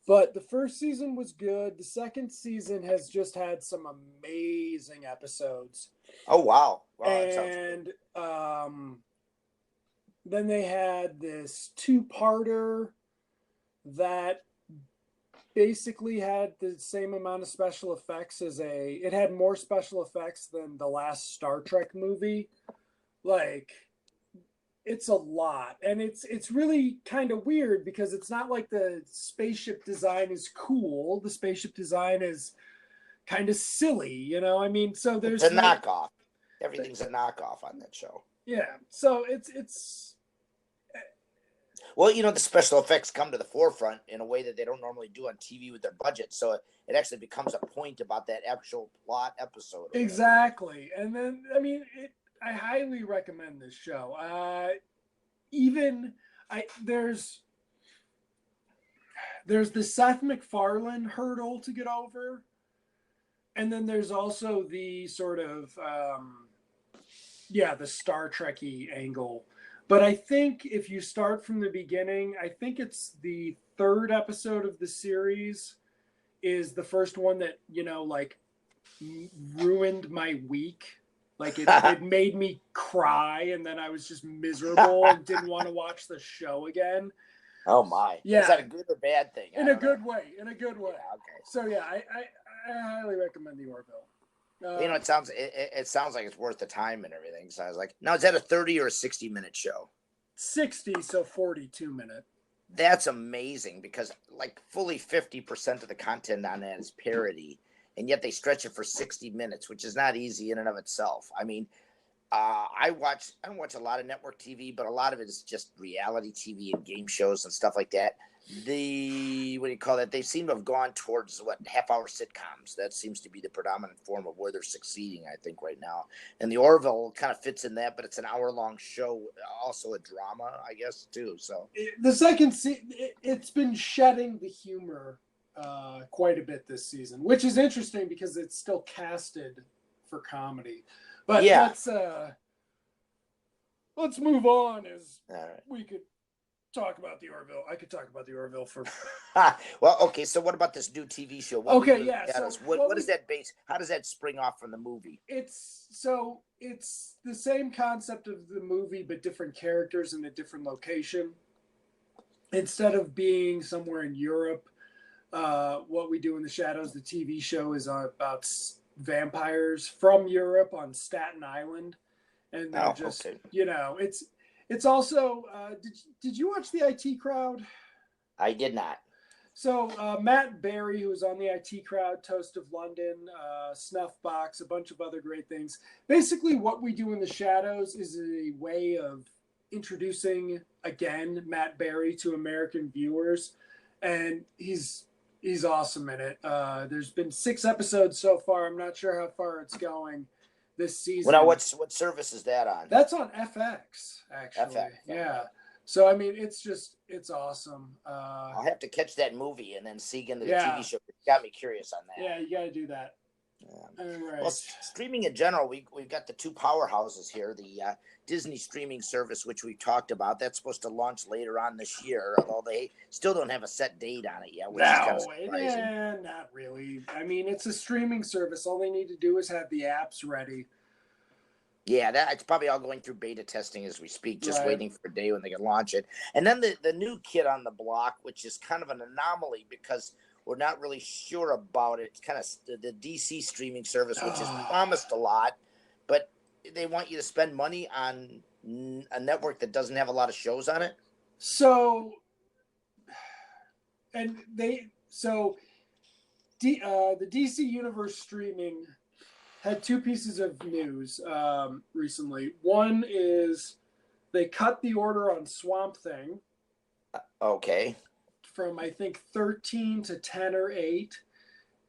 Speaker 2: But the first season was good. The second season has just had some amazing episodes.
Speaker 1: Oh, wow.
Speaker 2: And then they had this 2-parter that basically had the same amount of special effects as it had more special effects than the last Star Trek movie. Like, it's a lot, and it's really kind of weird because it's not like the spaceship design is cool. The spaceship design is kind of silly, you know. I mean, so
Speaker 1: It's
Speaker 2: there's
Speaker 1: a knockoff. Everything's a knockoff on that show.
Speaker 2: yeah. So it's
Speaker 1: Well, the special effects come to the forefront in a way that they don't normally do on TV with their budget. So it actually becomes a point about that actual plot episode.
Speaker 2: exactly. And then, I mean, I highly recommend this show. Even there's the Seth MacFarlane hurdle to get over, and then there's also the sort of the Star Trek-y angle. But I think if you start from the beginning, I think it's the third episode of the series is the first one that, like, ruined my week. Like, it made me cry, and then I was just miserable and didn't want to watch the show again.
Speaker 1: Oh my!
Speaker 2: Yeah,
Speaker 1: is that a good or bad thing?
Speaker 2: In a good way. In a good way.
Speaker 1: Yeah, okay.
Speaker 2: So yeah, I highly recommend the Orville.
Speaker 1: It sounds like it's worth the time and everything. So I was like, now is that a 30 or a 60-minute show?
Speaker 2: 60, so 42-minute.
Speaker 1: That's amazing because like fully 50% of the content on that is parody, and yet they stretch it for 60 minutes, which is not easy in and of itself. I mean, I don't watch a lot of network TV, but a lot of it is just reality TV and game shows and stuff like that. What do you call that? They seem to have gone towards half-hour sitcoms. That seems to be the predominant form of where they're succeeding, I think, right now. And the Orville kind of fits in that, but it's an hour-long show, also a drama, I guess, too. So
Speaker 2: the second it's been shedding the humor quite a bit this season, which is interesting because it's still casted for comedy. But
Speaker 1: yeah,
Speaker 2: let's move on as
Speaker 1: right.
Speaker 2: we could talk about the Orville. I could talk about the Orville for.
Speaker 1: Well, okay. So, what about this new TV show? What is that base? How does that spring off from the movie?
Speaker 2: It's the same concept of the movie, but different characters in a different location. Instead of being somewhere in Europe, What We Do in the Shadows, the TV show, is about vampires from Europe on Staten Island, and they're it's also did you watch the IT Crowd?
Speaker 1: I did not.
Speaker 2: So Matt Berry, who was on the IT Crowd, Toast of London, Snuffbox, a bunch of other great things. Basically, What We Do in the Shadows is a way of introducing again Matt Berry to American viewers, and he's awesome in it. There's been 6 episodes so far. I'm not sure how far it's going this season.
Speaker 1: Well, now what service is that on?
Speaker 2: That's on FX, actually. FX. Yeah. So I mean, it's awesome.
Speaker 1: I'll have to catch that movie and then see into the TV show. It got me curious on that.
Speaker 2: Yeah, you got to do that.
Speaker 1: Yeah. Right. Well, streaming in general, we've got the 2 powerhouses here. The Disney streaming service, which we talked about, that's supposed to launch later on this year, although they still don't have a set date on it yet, which is kind of surprising.
Speaker 2: Not really. I mean, it's a streaming service. All they need to do is have the apps ready.
Speaker 1: Yeah, it's probably all going through beta testing as we speak, just waiting for a day when they can launch it. And then the new kid on the block, which is kind of an anomaly because we're not really sure about it. It's kind of the DC streaming service, which is promised a lot, but they want you to spend money on a network that doesn't have a lot of shows on it.
Speaker 2: So, the DC Universe streaming had 2 pieces of news recently. One is they cut the order on Swamp Thing.
Speaker 1: Okay.
Speaker 2: From I think 13 to 10 or 8,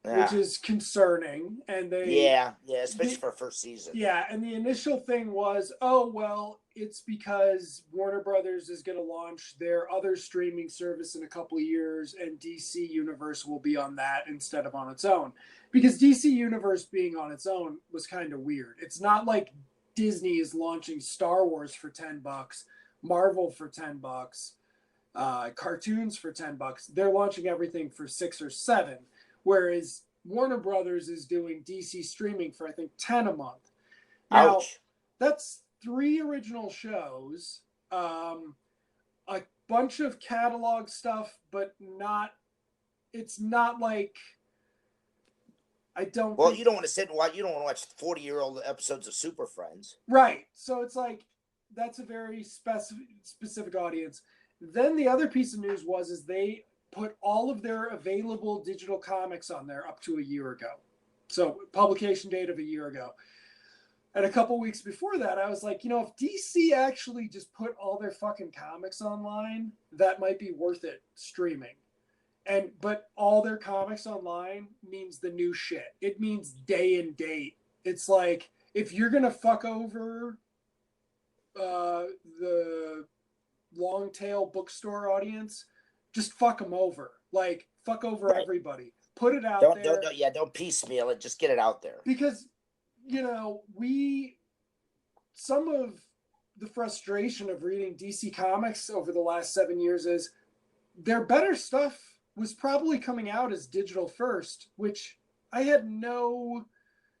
Speaker 2: which is concerning. And
Speaker 1: especially for first season.
Speaker 2: Yeah, and the initial thing was, it's because Warner Brothers is going to launch their other streaming service in a couple of years, and DC Universe will be on that instead of on its own. Because DC Universe being on its own was kind of weird. It's not like Disney is launching Star Wars for $10, Marvel for $10. Cartoons for $10. They're launching everything for $6 or $7, whereas Warner Brothers is doing DC streaming for I think $10 a month. Now, that's 3 original shows, a bunch of catalog stuff, but not it's not like I don't.
Speaker 1: Well,
Speaker 2: think,
Speaker 1: you don't want to sit and watch. You don't want to watch 40-year-old episodes of Super Friends.
Speaker 2: right. So it's like that's a very specific audience. Then the other piece of news is they put all of their available digital comics on there up to a year ago. So publication date of a year ago. And a couple weeks before that, I was like, if DC actually just put all their fucking comics online, that might be worth it streaming. But all their comics online means the new shit. It means day and date. It's like, if you're gonna fuck over the long tail bookstore audience, just fuck them over. Like, fuck over everybody. Put it out there.
Speaker 1: Don't piecemeal it. Just get it out there.
Speaker 2: Because some of the frustration of reading DC Comics over the last 7 years is their better stuff was probably coming out as digital first, which I had no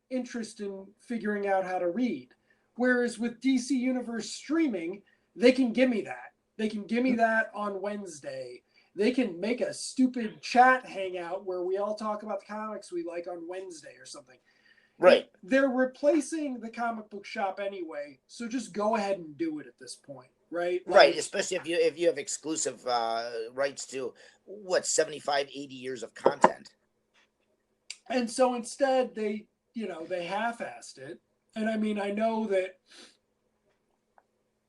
Speaker 2: interest in figuring out how to read. Whereas with DC Universe streaming, they can give me that. They can give me that on Wednesday. They can make a stupid chat hangout where we all talk about the comics we like on Wednesday or something.
Speaker 1: Right.
Speaker 2: They're replacing the comic book shop anyway, so just go ahead and do it at this point, right?
Speaker 1: Right, especially if you have exclusive rights to 75, 80 years of content.
Speaker 2: And so instead they half-assed it. And I mean, I know that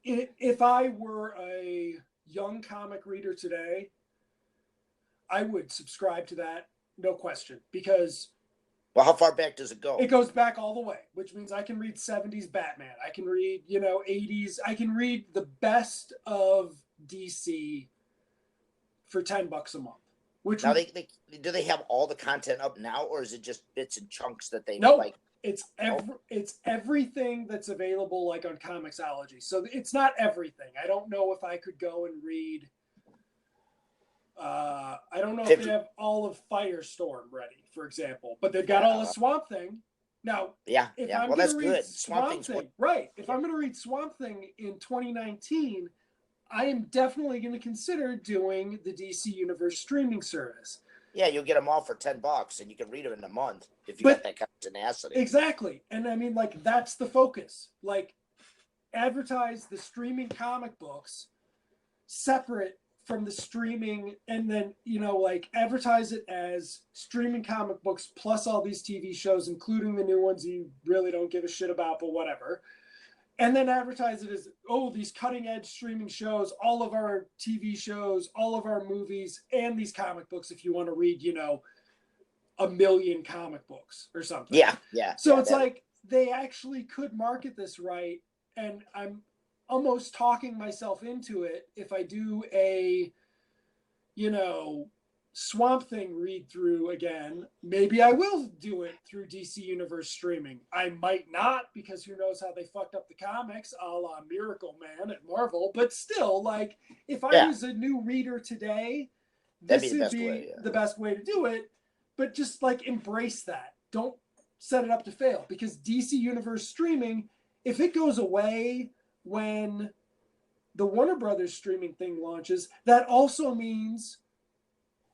Speaker 2: if I were a young comic reader today, I would subscribe to that, no question, because
Speaker 1: well, how far back does it go?
Speaker 2: It goes back all the way, which means I can read 70s Batman. I can read, 80s. I can read the best of DC for $10 a month.
Speaker 1: Now, do they have all the content up now, or is it just bits and chunks that they
Speaker 2: like? It's everything that's available, like on Comixology. So it's not everything. I don't know if I could go and read. I don't know if they have all of Firestorm ready, for example, but they've got all of Swamp Thing. Now,
Speaker 1: well, that's good.
Speaker 2: Swamp Thing, right? If I'm going to read Swamp Thing in 2019, I am definitely going to consider doing the DC Universe streaming service.
Speaker 1: Yeah, you'll get them all for $10, and you can read them in a month if you got that kind of tenacity.
Speaker 2: Exactly, and I mean, like, that's the focus. Like, advertise the streaming comic books separate from the streaming, and then advertise it as streaming comic books plus all these TV shows, including the new ones you really don't give a shit about, but whatever. And then advertise it as, these cutting edge streaming shows, all of our TV shows, all of our movies, and these comic books if you want to read, 1 million comic books or something.
Speaker 1: Yeah.
Speaker 2: So it's like they actually could market this right, and I'm almost talking myself into it. If I do a, Swamp Thing read through again, maybe I will do it through DC Universe streaming. I might not, because who knows how they fucked up the comics, a la Miracle Man at Marvel. But still, like, if I was a new reader today, this would be the best way to do it. But just like embrace that. Don't set it up to fail, because DC Universe streaming, if it goes away when the Warner Brothers streaming thing launches, that also means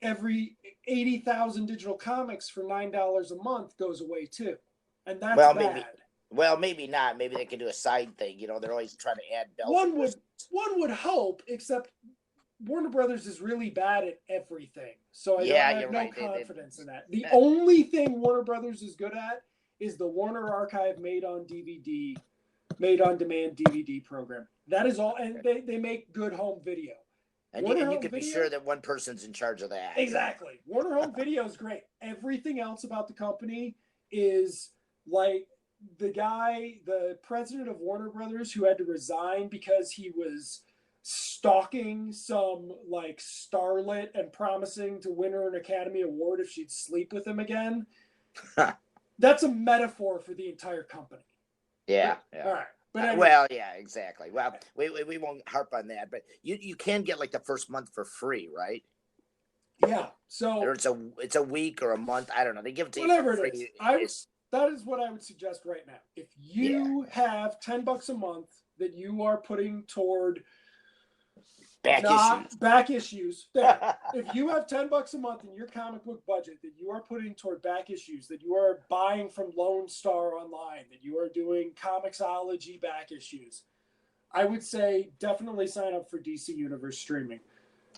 Speaker 2: every 80,000 digital comics for $9 a month goes away too. And that's bad.
Speaker 1: Maybe not. Maybe they can do a side thing. They're always trying to add bells.
Speaker 2: One would hope, except Warner Brothers is really bad at everything. So I have no confidence in that. The only thing Warner Brothers is good at is the Warner Archive made on demand DVD program. That is all. And they make good home video.
Speaker 1: And you can be sure that one person's in charge of that.
Speaker 2: Exactly. Warner Home Video is great. Everything else about the company is like the president of Warner Brothers, who had to resign because he was stalking some like starlet and promising to win her an Academy Award if she'd sleep with him again. That's a metaphor for the entire company.
Speaker 1: Yeah.
Speaker 2: All right. But anyway.
Speaker 1: Well, yeah, exactly. Well, we won't harp on that, but you can get like the first month for free, right?
Speaker 2: Yeah. So
Speaker 1: or it's a week or a month. I don't know. They give it to
Speaker 2: whatever
Speaker 1: you for
Speaker 2: it
Speaker 1: free.
Speaker 2: is. That is what I would suggest right now. If you have $10 a month that you are putting toward
Speaker 1: Back issues.
Speaker 2: Not back issues. There. If you have $10 a month in your comic book budget that you are putting toward back issues, that you are buying from Lone Star Online, that you are doing Comixology back issues, I would say definitely sign up for DC Universe streaming.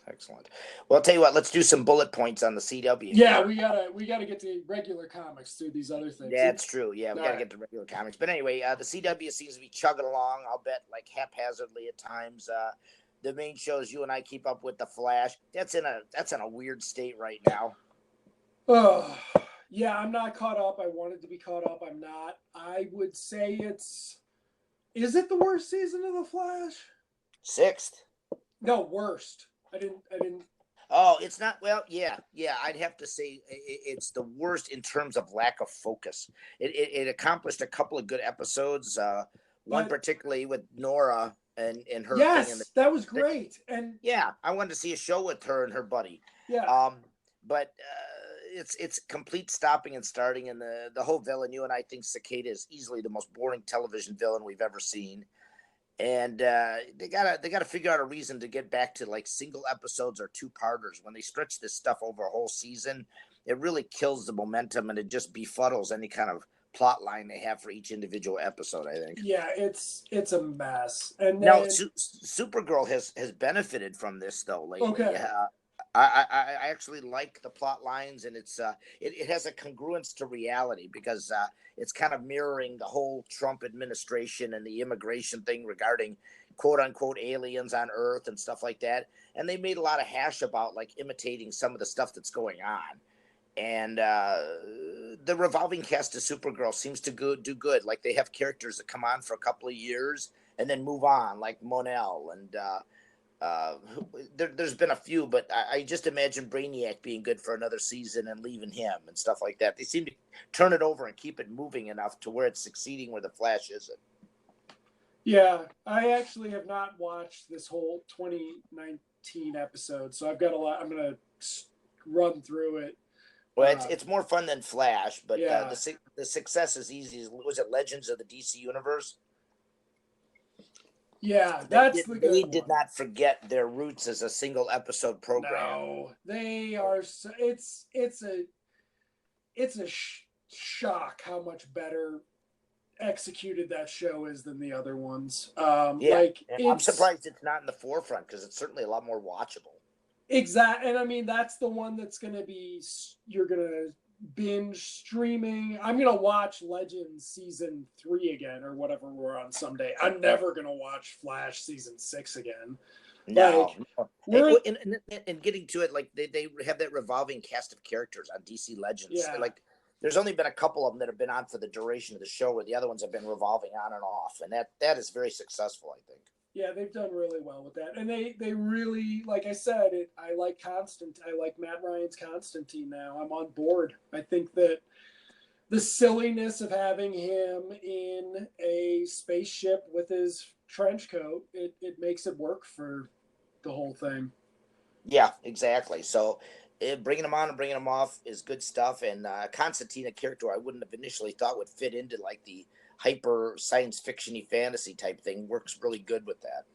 Speaker 1: Excellent. Well, I'll tell you what. Let's do some bullet points on the CW.
Speaker 2: Yeah, we gotta get to regular comics through these other things.
Speaker 1: That's true. Yeah, we got to get to regular comics. But anyway, the CW seems to be chugging along. I'll bet like haphazardly at times. The main shows you and I keep up with, The Flash. That's in a weird state right now.
Speaker 2: Oh, yeah, I'm not caught up. I wanted to be caught up. I'm not. I would say is it the worst season of The Flash?
Speaker 1: 6th.
Speaker 2: No, worst. I didn't.
Speaker 1: Oh, it's not. Well, yeah. I'd have to say it's the worst in terms of lack of focus. It accomplished a couple of good episodes. One particularly with Nora and her.
Speaker 2: Yes, that was great. And
Speaker 1: yeah, I wanted to see a show with her and her buddy.
Speaker 2: Yeah.
Speaker 1: But it's complete stopping and starting, and the whole villain. You and I think Cicada is easily the most boring television villain we've ever seen. And they gotta figure out a reason to get back to like single episodes or 2-parters. When they stretch this stuff over a whole season, it really kills the momentum and it just befuddles any kind of plot line they have for each individual episode, I think.
Speaker 2: Yeah, it's a mess. And
Speaker 1: now Supergirl has benefited from this though lately.
Speaker 2: Okay.
Speaker 1: I actually like the plot lines, and it has a congruence to reality because it's kind of mirroring the whole Trump administration and the immigration thing regarding quote unquote aliens on Earth and stuff like that. And they made a lot of hash about like imitating some of the stuff that's going on. And the revolving cast of Supergirl seems to do good. Like they have characters that come on for a couple of years and then move on, like Monel and. There's been a few, but I just imagine Brainiac being good for another season and leaving him and stuff like that. They seem to turn it over and keep it moving enough to where it's succeeding where the Flash isn't.
Speaker 2: Yeah, I actually have not watched this whole 2019 episode, so I've got a lot. I'm gonna run through it.
Speaker 1: Well, it's more fun than Flash, but
Speaker 2: yeah.
Speaker 1: The success is easy. Was it Legends of the DC Universe?
Speaker 2: Yeah, that's the good one.
Speaker 1: They did not forget their roots as a single episode program.
Speaker 2: No, they are. It's a shock how much better executed that show is than the other ones. I'm surprised it's not in the forefront because it's certainly a lot more watchable. Exactly, and I mean that's the one that's gonna be you're gonna binge streaming. I'm gonna watch Legends season 3 again or whatever we're on someday. I'm never gonna watch Flash season 6 again.
Speaker 1: No. And getting to it, like they have that revolving cast of characters on DC Legends.
Speaker 2: Yeah.
Speaker 1: Like there's only been a couple of them that have been on for the duration of the show, where the other ones have been revolving on and off, and that is very successful, I think.
Speaker 2: Yeah, they've done really well with that, and they really, like I said, I like I like Matt Ryan's Constantine now. I'm on board. I think that the silliness of having him in a spaceship with his trench coat, it makes it work for the whole thing.
Speaker 1: Yeah, exactly. So bringing him on and bringing him off is good stuff. And Constantine, a character I wouldn't have initially thought would fit into like the hyper science fiction-y fantasy type thing, works really good with that.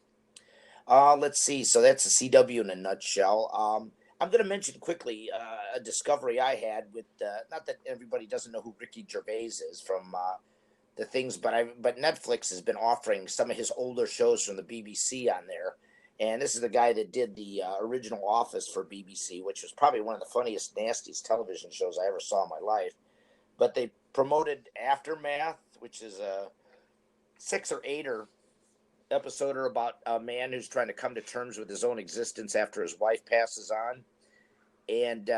Speaker 1: Let's see. So that's the CW in a nutshell. I'm going to mention quickly a discovery I had with, not that everybody doesn't know who Ricky Gervais is from the things, but Netflix has been offering some of his older shows from the BBC on there. And this is the guy that did the original Office for BBC, which was probably one of the funniest, nastiest television shows I ever saw in my life. But they promoted Aftermath, which is a 6 or 8er episode about a man who's trying to come to terms with his own existence after his wife passes on. And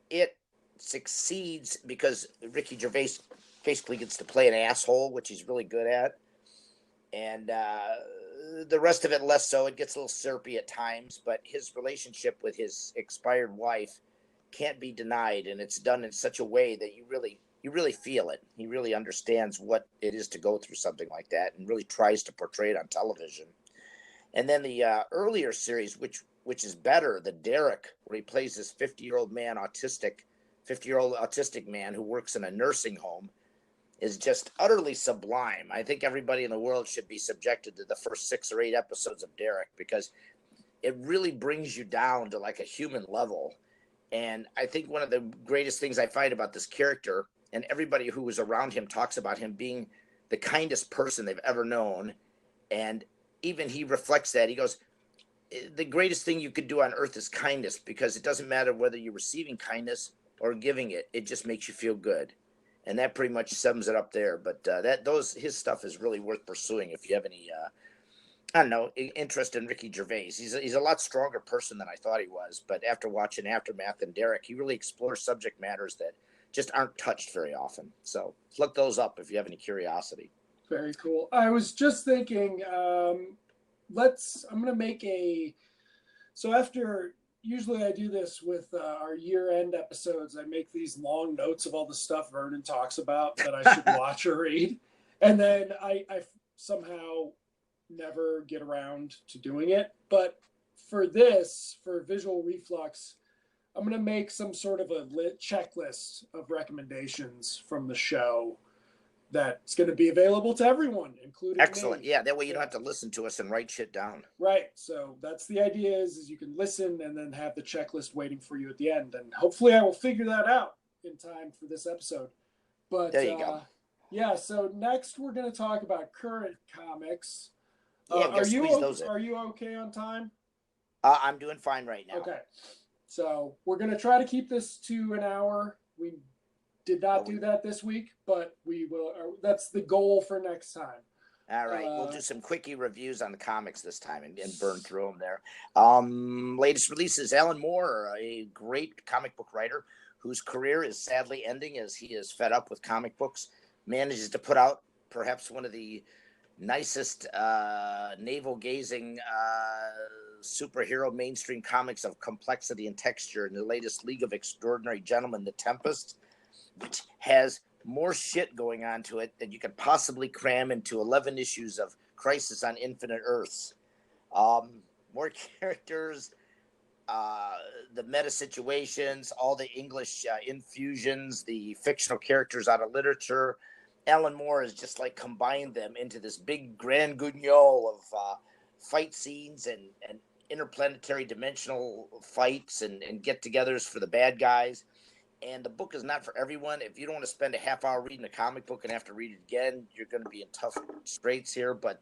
Speaker 1: it succeeds because Ricky Gervais basically gets to play an asshole, which he's really good at. And the rest of it less so. It gets a little syrupy at times, but his relationship with his expired wife can't be denied, and it's done in such a way that you really feel it. He really understands what it is to go through something like that, and really tries to portray it on television. And then the earlier series, which is better, the Derek, where he plays this 50-year-old autistic man who works in a nursing home, is just utterly sublime. I think everybody in the world should be subjected to the first 6 or 8 episodes of Derek, because it really brings you down to like a human level. And I think one of the greatest things I find about this character, and everybody who was around him talks about him being the kindest person they've ever known. And even he reflects that. He goes, the greatest thing you could do on earth is kindness, because it doesn't matter whether you're receiving kindness or giving it. It just makes you feel good. And that pretty much sums it up there. But his stuff is really worth pursuing if you have any I don't know, interest in Ricky Gervais. He's a lot stronger person than I thought he was. But after watching Aftermath and Derek, he really explores subject matters that just aren't touched very often. So look those up if you have any curiosity.
Speaker 2: Very cool. I was just thinking, I'm going to make so after, usually I do this with our year-end episodes. I make these long notes of all the stuff Vernon talks about that I should watch or read. And then I somehow never get around to doing it. But for Visual Reflux, I'm going to make some sort of a checklist of recommendations from the show that's going to be available to everyone, including
Speaker 1: Excellent.
Speaker 2: me.
Speaker 1: Yeah, that way you don't have to listen to us and write shit down.
Speaker 2: Right. So that's the idea is you can listen and then have the checklist waiting for you at the end. And hopefully I will figure that out in time for this episode. But
Speaker 1: there you go.
Speaker 2: Yeah, so next we're going to talk about current comics.
Speaker 1: Yeah,
Speaker 2: are you okay on time?
Speaker 1: I'm doing fine right now.
Speaker 2: Okay. So we're going to try to keep this to an hour. We did not do that this week, but we will. That's the goal for next time.
Speaker 1: All right. We'll do some quickie reviews on the comics this time and burn through them there. Latest releases, Alan Moore, a great comic book writer whose career is sadly ending as he is fed up with comic books, manages to put out perhaps one of the nicest navel-gazing superhero mainstream comics of complexity and texture in the latest League of Extraordinary Gentlemen, The Tempest, which has more shit going on to it than you could possibly cram into 11 issues of Crisis on Infinite Earths. More characters, the meta situations, all the English infusions, the fictional characters out of literature. Alan Moore has just like combined them into this big grand guignol of fight scenes and interplanetary dimensional fights and get-togethers for the bad guys. And the book is not for everyone. If you don't want to spend a half hour reading a comic book and have to read it again, you're going to be in tough straits here. But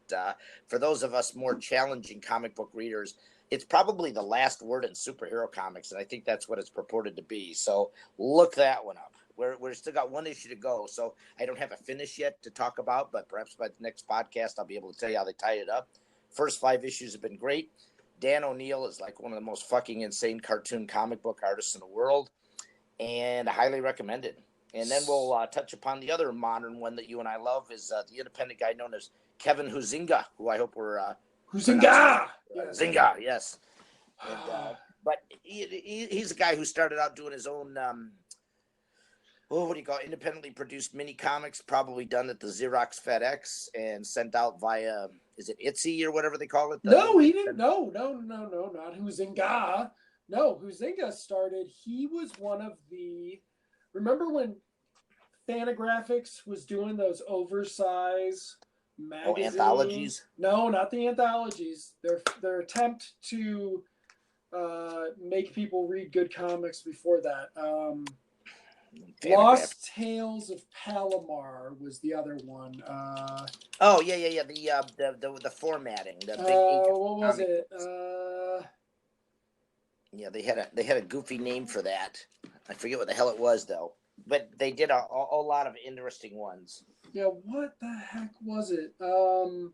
Speaker 1: for those of us more challenging comic book readers, it's probably the last word in superhero comics, and I think that's what it's purported to be. So look that one up. We're still got one issue to go, so I don't have a finish yet to talk about, but perhaps by the next podcast I'll be able to tell you how they tied it up. First 5 issues have been great. Dan O'Neill is like one of the most fucking insane cartoon comic book artists in the world, and I highly recommend it. And then we'll touch upon the other modern one that you and I love is the independent guy known as Kevin Huizinga, who I hope we're
Speaker 2: Huizinga!
Speaker 1: Zinga, yes. And, but he's a guy who started out doing his own what do you call it? Independently produced mini comics, probably done at the Xerox FedEx and sent out via, is it Etsy or whatever they call it?
Speaker 2: No, he didn't. No, not Huizinga. No, Huizinga started. He was one of the. Remember when Fantagraphics was doing those oversized magazines?
Speaker 1: Anthologies?
Speaker 2: No, not the anthologies. Their attempt to make people read good comics before that. Lost Tales of Palomar was the other one.
Speaker 1: The formatting. The big
Speaker 2: what was it?
Speaker 1: Yeah, they had a goofy name for that. I forget what the hell it was though. But they did a lot of interesting ones.
Speaker 2: Yeah, what the heck was it?
Speaker 1: Well,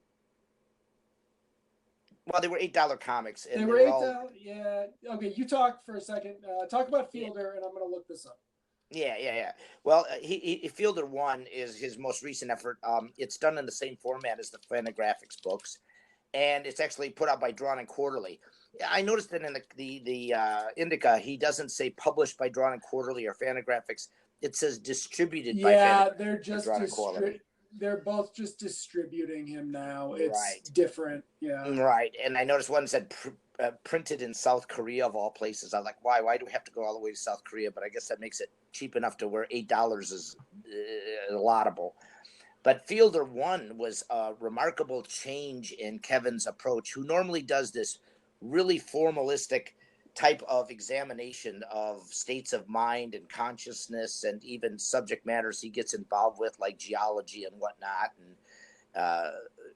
Speaker 1: they were $8 comics.
Speaker 2: And they were $8. Yeah. Okay, you talk for a second. Talk about Fielder, and I'm going to look this up.
Speaker 1: Yeah. Well, he Fielder 1 is his most recent effort. It's done in the same format as the Fantagraphics books, and it's actually put out by Drawn and Quarterly. I noticed that in the Indica, he doesn't say published by Drawn and Quarterly or Fantagraphics. It says distributed by Fantagraphics.
Speaker 2: Yeah, they're just they're both just distributing him now. It's different. Yeah.
Speaker 1: Right. And I noticed one said printed in South Korea of all places. I was like, why? Why do we have to go all the way to South Korea? But I guess that makes it cheap enough to where $8 is laudable. But Fielder 1 was a remarkable change in Kevin's approach, who normally does this really formalistic type of examination of states of mind and consciousness and even subject matters he gets involved with, like geology and whatnot, and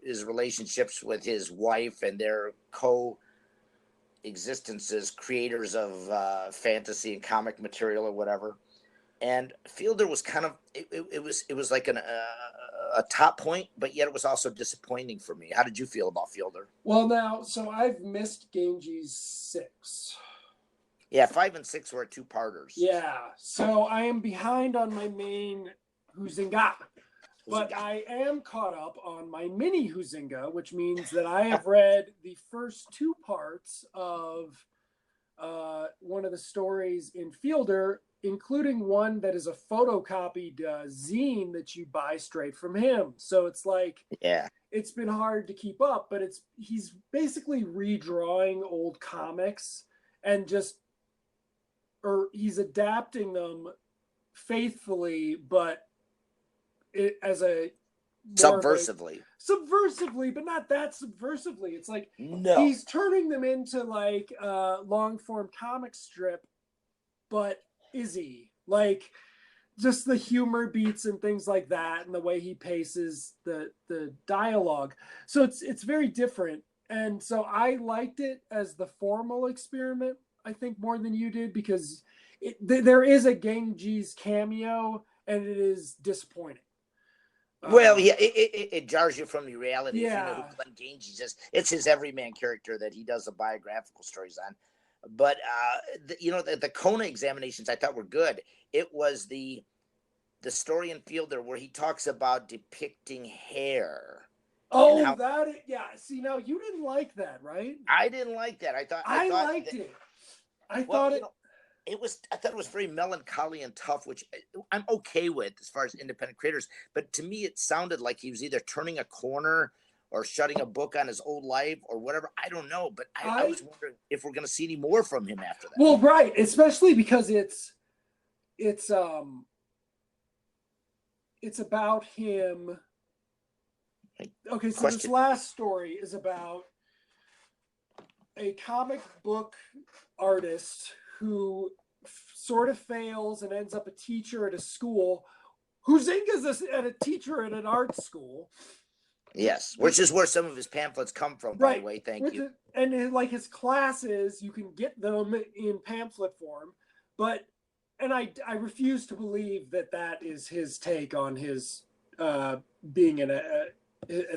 Speaker 1: his relationships with his wife and their co-existences, creators of fantasy and comic material or whatever. And Fielder was kind of it was like a top point, but yet it was also disappointing for me. How did you feel about Fielder?
Speaker 2: Well, now, so I've missed Gange's 6.
Speaker 1: Yeah, 5 and 6 were two-parters.
Speaker 2: Yeah, so I am behind on my main Huizinga, but I am caught up on my mini Huizinga, which means that I have read the first 2 parts of one of the stories in Fielder, including one that is a photocopied zine that you buy straight from him. So it's like,
Speaker 1: yeah,
Speaker 2: it's been hard to keep up, but he's basically redrawing old comics and he's adapting them faithfully, but as a
Speaker 1: subversively,
Speaker 2: but not that subversively. It's like,
Speaker 1: no,
Speaker 2: he's turning them into like long form comic strip, but is he like just the humor beats and things like that, and the way he paces the dialogue? So it's very different, and so I liked it as the formal experiment, I think, more than you did, because there is a Genji's cameo, and it is disappointing.
Speaker 1: Well, yeah, it jars you from the reality.
Speaker 2: Yeah.
Speaker 1: If you know who Glenn Gange is, it's his everyman character that he does the biographical stories on. But the Kona examinations I thought were good. It was the story in Fielder where he talks about depicting hair.
Speaker 2: Oh, yeah. See, now you didn't like that, right?
Speaker 1: I didn't like that. I thought
Speaker 2: liked it. I thought it
Speaker 1: was very melancholy and tough, which I'm okay with as far as independent creators. But to me, it sounded like he was either turning a corner or shutting a book on his old life or whatever. I don't know. But I was wondering if we're going to see any more from him after that.
Speaker 2: Well, right. Especially because it's about him. Okay, so this last story is about a comic book artist who sort of fails and ends up a teacher at a school. Huizinga's a teacher at an art school.
Speaker 1: Yes, which is where some of his pamphlets come from, by the way. Thank you.
Speaker 2: And like his classes, you can get them in pamphlet form, and I refuse to believe that is his take on his being an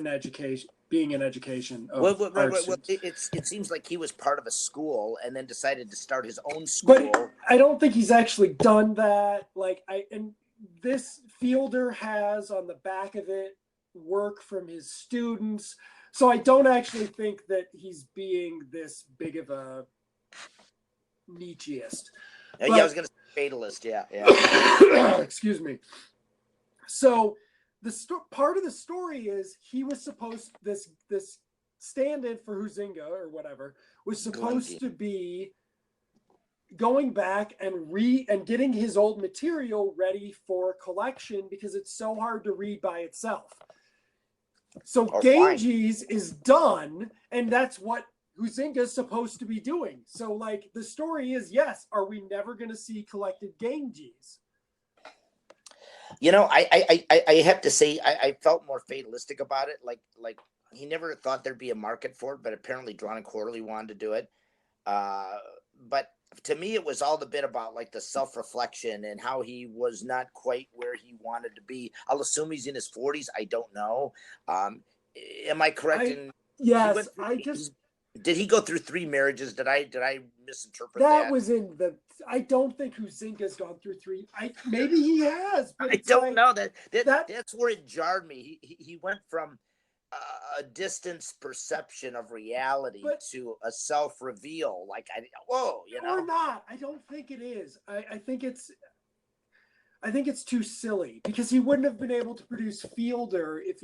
Speaker 2: education. Being an education.
Speaker 1: It seems like he was part of a school and then decided to start his own school.
Speaker 2: But I don't think he's actually done that. And this Fielder has on the back of it work from his students. So I don't actually think that he's being this big of a Nietzscheist.
Speaker 1: I was going to say fatalist. Yeah.
Speaker 2: Excuse me. So part of the story is he was supposed this stand-in for Huizinga or whatever was supposed to be going back and getting his old material ready for collection because it's so hard to read by itself. So Gange's is done, and that's what Huizinga is supposed to be doing. So like the story is, yes, are we never going to see collected Gange's?
Speaker 1: I have to say I felt more fatalistic about it. Like he never thought there'd be a market for it, but apparently Drawn and Quarterly wanted to do it. But to me, it was all the bit about like the self-reflection and how he was not quite where he wanted to be. I'll assume he's in his 40s. I don't know. Am I correct?
Speaker 2: Yes,
Speaker 1: did he go through 3 marriages? Did I misinterpret
Speaker 2: that? Was in the. I don't think Huizinga's gone through 3. Maybe he has. But
Speaker 1: I don't know that's where it jarred me. He went from a distance perception of reality to a self-reveal. Like
Speaker 2: or not. I don't think it is. I think it's too silly because he wouldn't have been able to produce Fielder if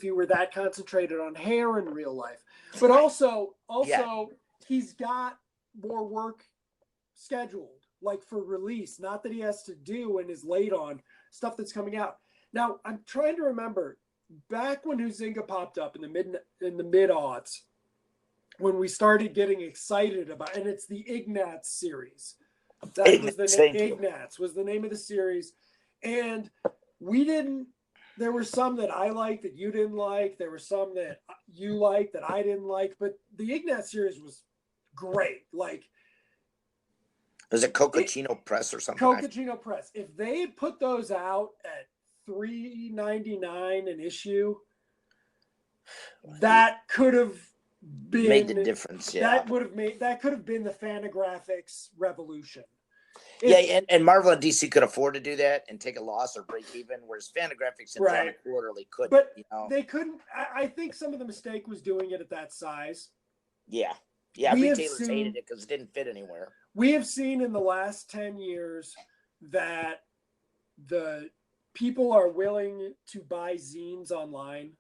Speaker 2: he were that concentrated on hair in real life. But also he's got more work scheduled, like for release. Not that he has to do and is late on stuff that's coming out. Now I'm trying to remember back when Huizinga popped up in the mid aughts. when we started getting excited about, and it's the Ignatz series. That was the name. Ignatz was the name of the series, and we didn't. There were some that I liked that you didn't like. There were some that you liked that I didn't like. But the Ignatz series was great. Like,
Speaker 1: was it Cocachino Press or something?
Speaker 2: Cocachino Press. If they had put those out at $3.99 an issue, that could have been
Speaker 1: made the difference. Yeah,
Speaker 2: that could have been the Fantagraphics revolution.
Speaker 1: And Marvel and DC could afford to do that and take a loss or break even, whereas Fantagraphics and Drawn Quarterly couldn't.
Speaker 2: But they couldn't. I think some of the mistake was doing it at that size.
Speaker 1: Yeah, retailers hated it because it didn't fit anywhere.
Speaker 2: We have seen in the last 10 years that the people are willing to buy zines online.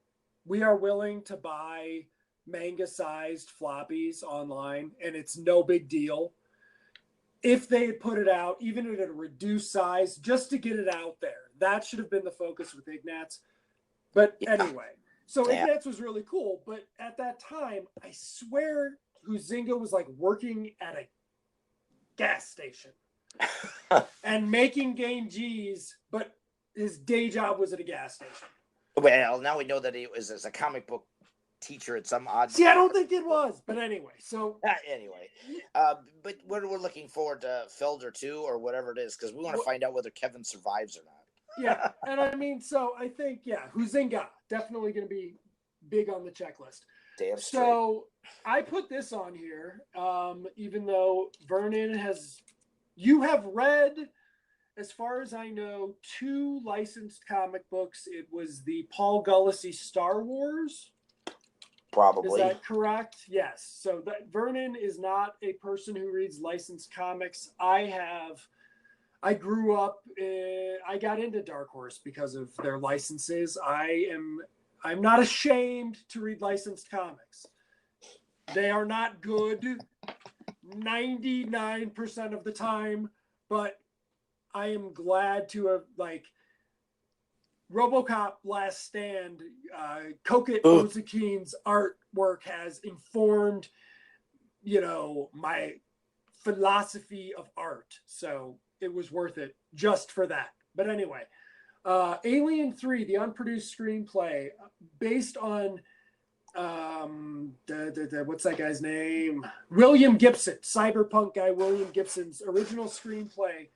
Speaker 2: We are willing to buy manga-sized floppies online, and it's no big deal. If they had put it out, even at a reduced size, just to get it out there, that should have been the focus with Ignatz. But anyway, so Ignatz was really cool. But at that time, I swear Huizinga was like working at a gas station and making Ganges, but his day job was at a gas station.
Speaker 1: Well, now we know that he was as a comic book teacher at some odd.
Speaker 2: See, I don't think it was, but anyway. So
Speaker 1: but we're looking forward to Felder 2 or whatever it is, because we want to find out whether Kevin survives or not.
Speaker 2: Yeah, and I mean, so I think Huizinga definitely going to be big on the checklist.
Speaker 1: Damn straight.
Speaker 2: So I put this on here, even though Vernon you have read, as far as I know, 2 licensed comic books. It was the Paul Gulacy Star Wars.
Speaker 1: Probably.
Speaker 2: Is that correct? Yes. So Vernon is not a person who reads licensed comics. I grew up, I got into Dark Horse because of their licenses. I'm not ashamed to read licensed comics. They are not good 99% of the time, but I am glad to have, like, RoboCop Last Stand, Kokit Ozuki's artwork has informed, my philosophy of art. So it was worth it just for that. But anyway, Alien 3, the unproduced screenplay, based on, what's that guy's name? William Gibson, cyberpunk guy William Gibson's original screenplay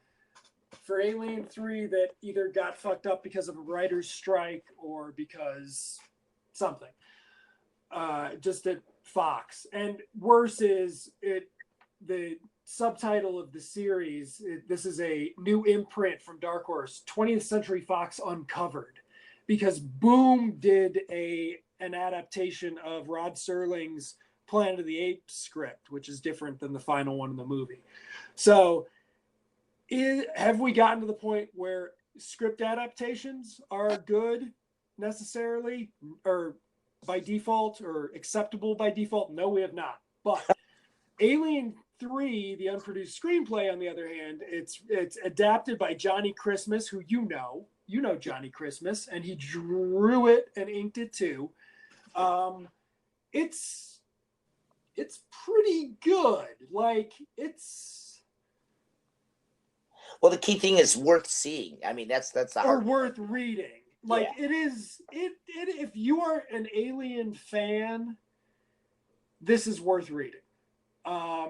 Speaker 2: for Alien 3 that either got fucked up because of a writer's strike or because something. Just at Fox. And worse is the subtitle of the series, this is a new imprint from Dark Horse, 20th Century Fox Uncovered, because Boom did an adaptation of Rod Serling's Planet of the Apes script, which is different than the final one in the movie. So have we gotten to the point where script adaptations are good necessarily, or by default, or acceptable by default? No, we have not. But Alien 3, the unproduced screenplay, on the other hand, it's adapted by Johnny Christmas, who you know Johnny Christmas, and he drew it and inked it too. It's pretty good. Like,
Speaker 1: well, the key thing is worth seeing. I mean, that's the hard
Speaker 2: worth reading. Like, it is. If you are an Alien fan, this is worth reading.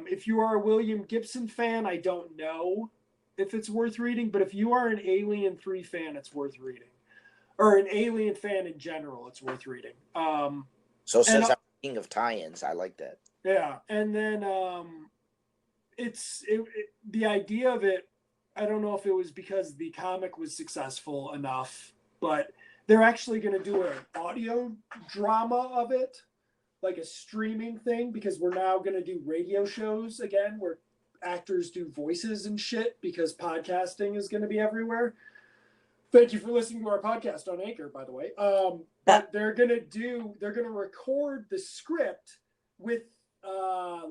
Speaker 2: If you are a William Gibson fan, I don't know if it's worth reading, but if you are an Alien 3 fan, it's worth reading. Or an Alien fan in general, it's worth reading.
Speaker 1: So since I'm king of tie-ins, I like that.
Speaker 2: Yeah, and then the idea of it, I don't know if it was because the comic was successful enough, but they're actually going to do an audio drama of it, like a streaming thing, because we're now going to do radio shows again where actors do voices and shit, because podcasting is going to be everywhere. Thank you for listening to our podcast on Anchor, by the way. But they're going to record the script with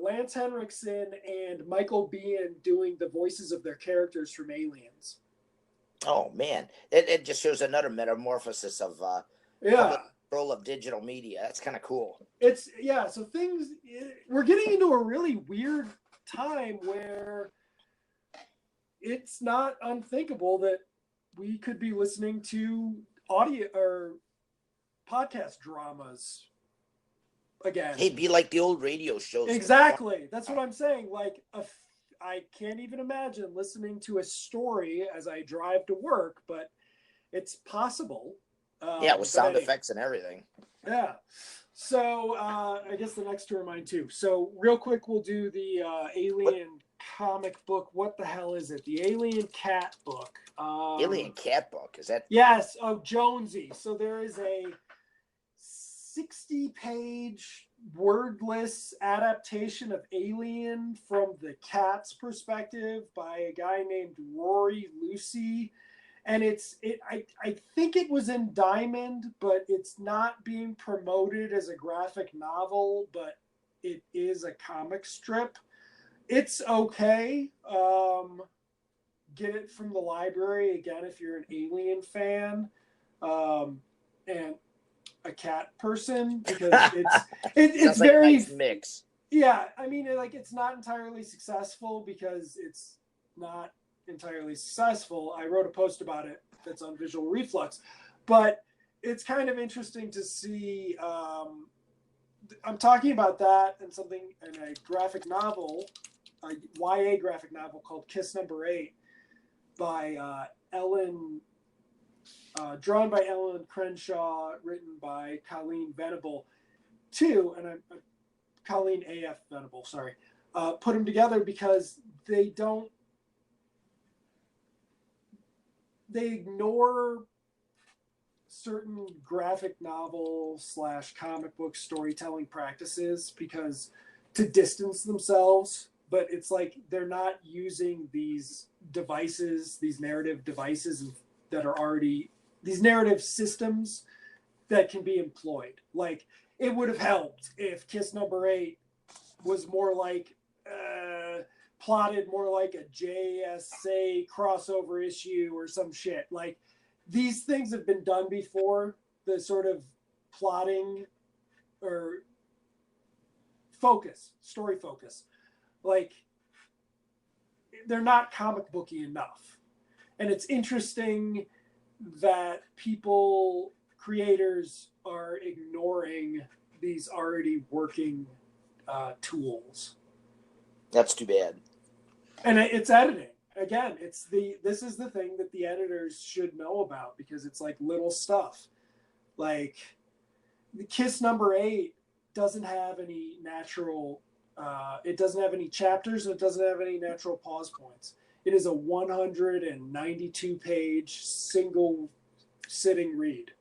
Speaker 2: Lance Henriksen and Michael Biehn doing the voices of their characters from Aliens.
Speaker 1: Oh man, it just shows another metamorphosis of role of digital media. That's kind of cool.
Speaker 2: It's so we're getting into a really weird time where it's not unthinkable that we could be listening to audio or podcast dramas again.
Speaker 1: Hey, be like the old radio shows.
Speaker 2: Exactly. That's what I'm saying. Like, I can't even imagine listening to a story as I drive to work, but it's possible.
Speaker 1: With sound effects and everything.
Speaker 2: Yeah. So I guess the next two are mine too. So real quick, we'll do the Alien comic book. What the hell is it? The Alien Cat book.
Speaker 1: Alien Cat book, is that?
Speaker 2: Yes, of Jonesy. So there is a 60-page wordless adaptation of Alien from the cat's perspective by a guy named Rory Lucy. And I think it was in Diamond, but it's not being promoted as a graphic novel, but it is a comic strip. It's okay. Get it from the library again if you're an Alien fan and a cat person, because it's
Speaker 1: like
Speaker 2: very
Speaker 1: a nice mix.
Speaker 2: Yeah, I mean, it's not entirely successful because it's not entirely successful. I wrote a post about it that's on Visual Reflux, but it's kind of interesting to see. I'm talking about that and something in a graphic novel, a YA graphic novel called Kiss Number 8 by Ellen, drawn by Ellen Crenshaw, written by Colleen Venable, and Colleen A.F. Venable, sorry, put them together because they ignore certain graphic novel / comic book storytelling practices because to distance themselves, but it's like they're not using these devices, these narrative devices that are already, these narrative systems that can be employed. Like, it would have helped if Kiss Number 8 was more like plotted more like a JSA crossover issue or some shit. Like, these things have been done before, the sort of plotting or story focus. Like, they're not comic booky enough. And it's interesting that creators are ignoring these already working tools.
Speaker 1: That's too bad.
Speaker 2: And it's editing. Again, this is the thing that the editors should know about, because it's like little stuff. Like, the Kiss Number 8 doesn't have any natural, it doesn't have any chapters, and it doesn't have any natural pause points. It is a 192-page single sitting read.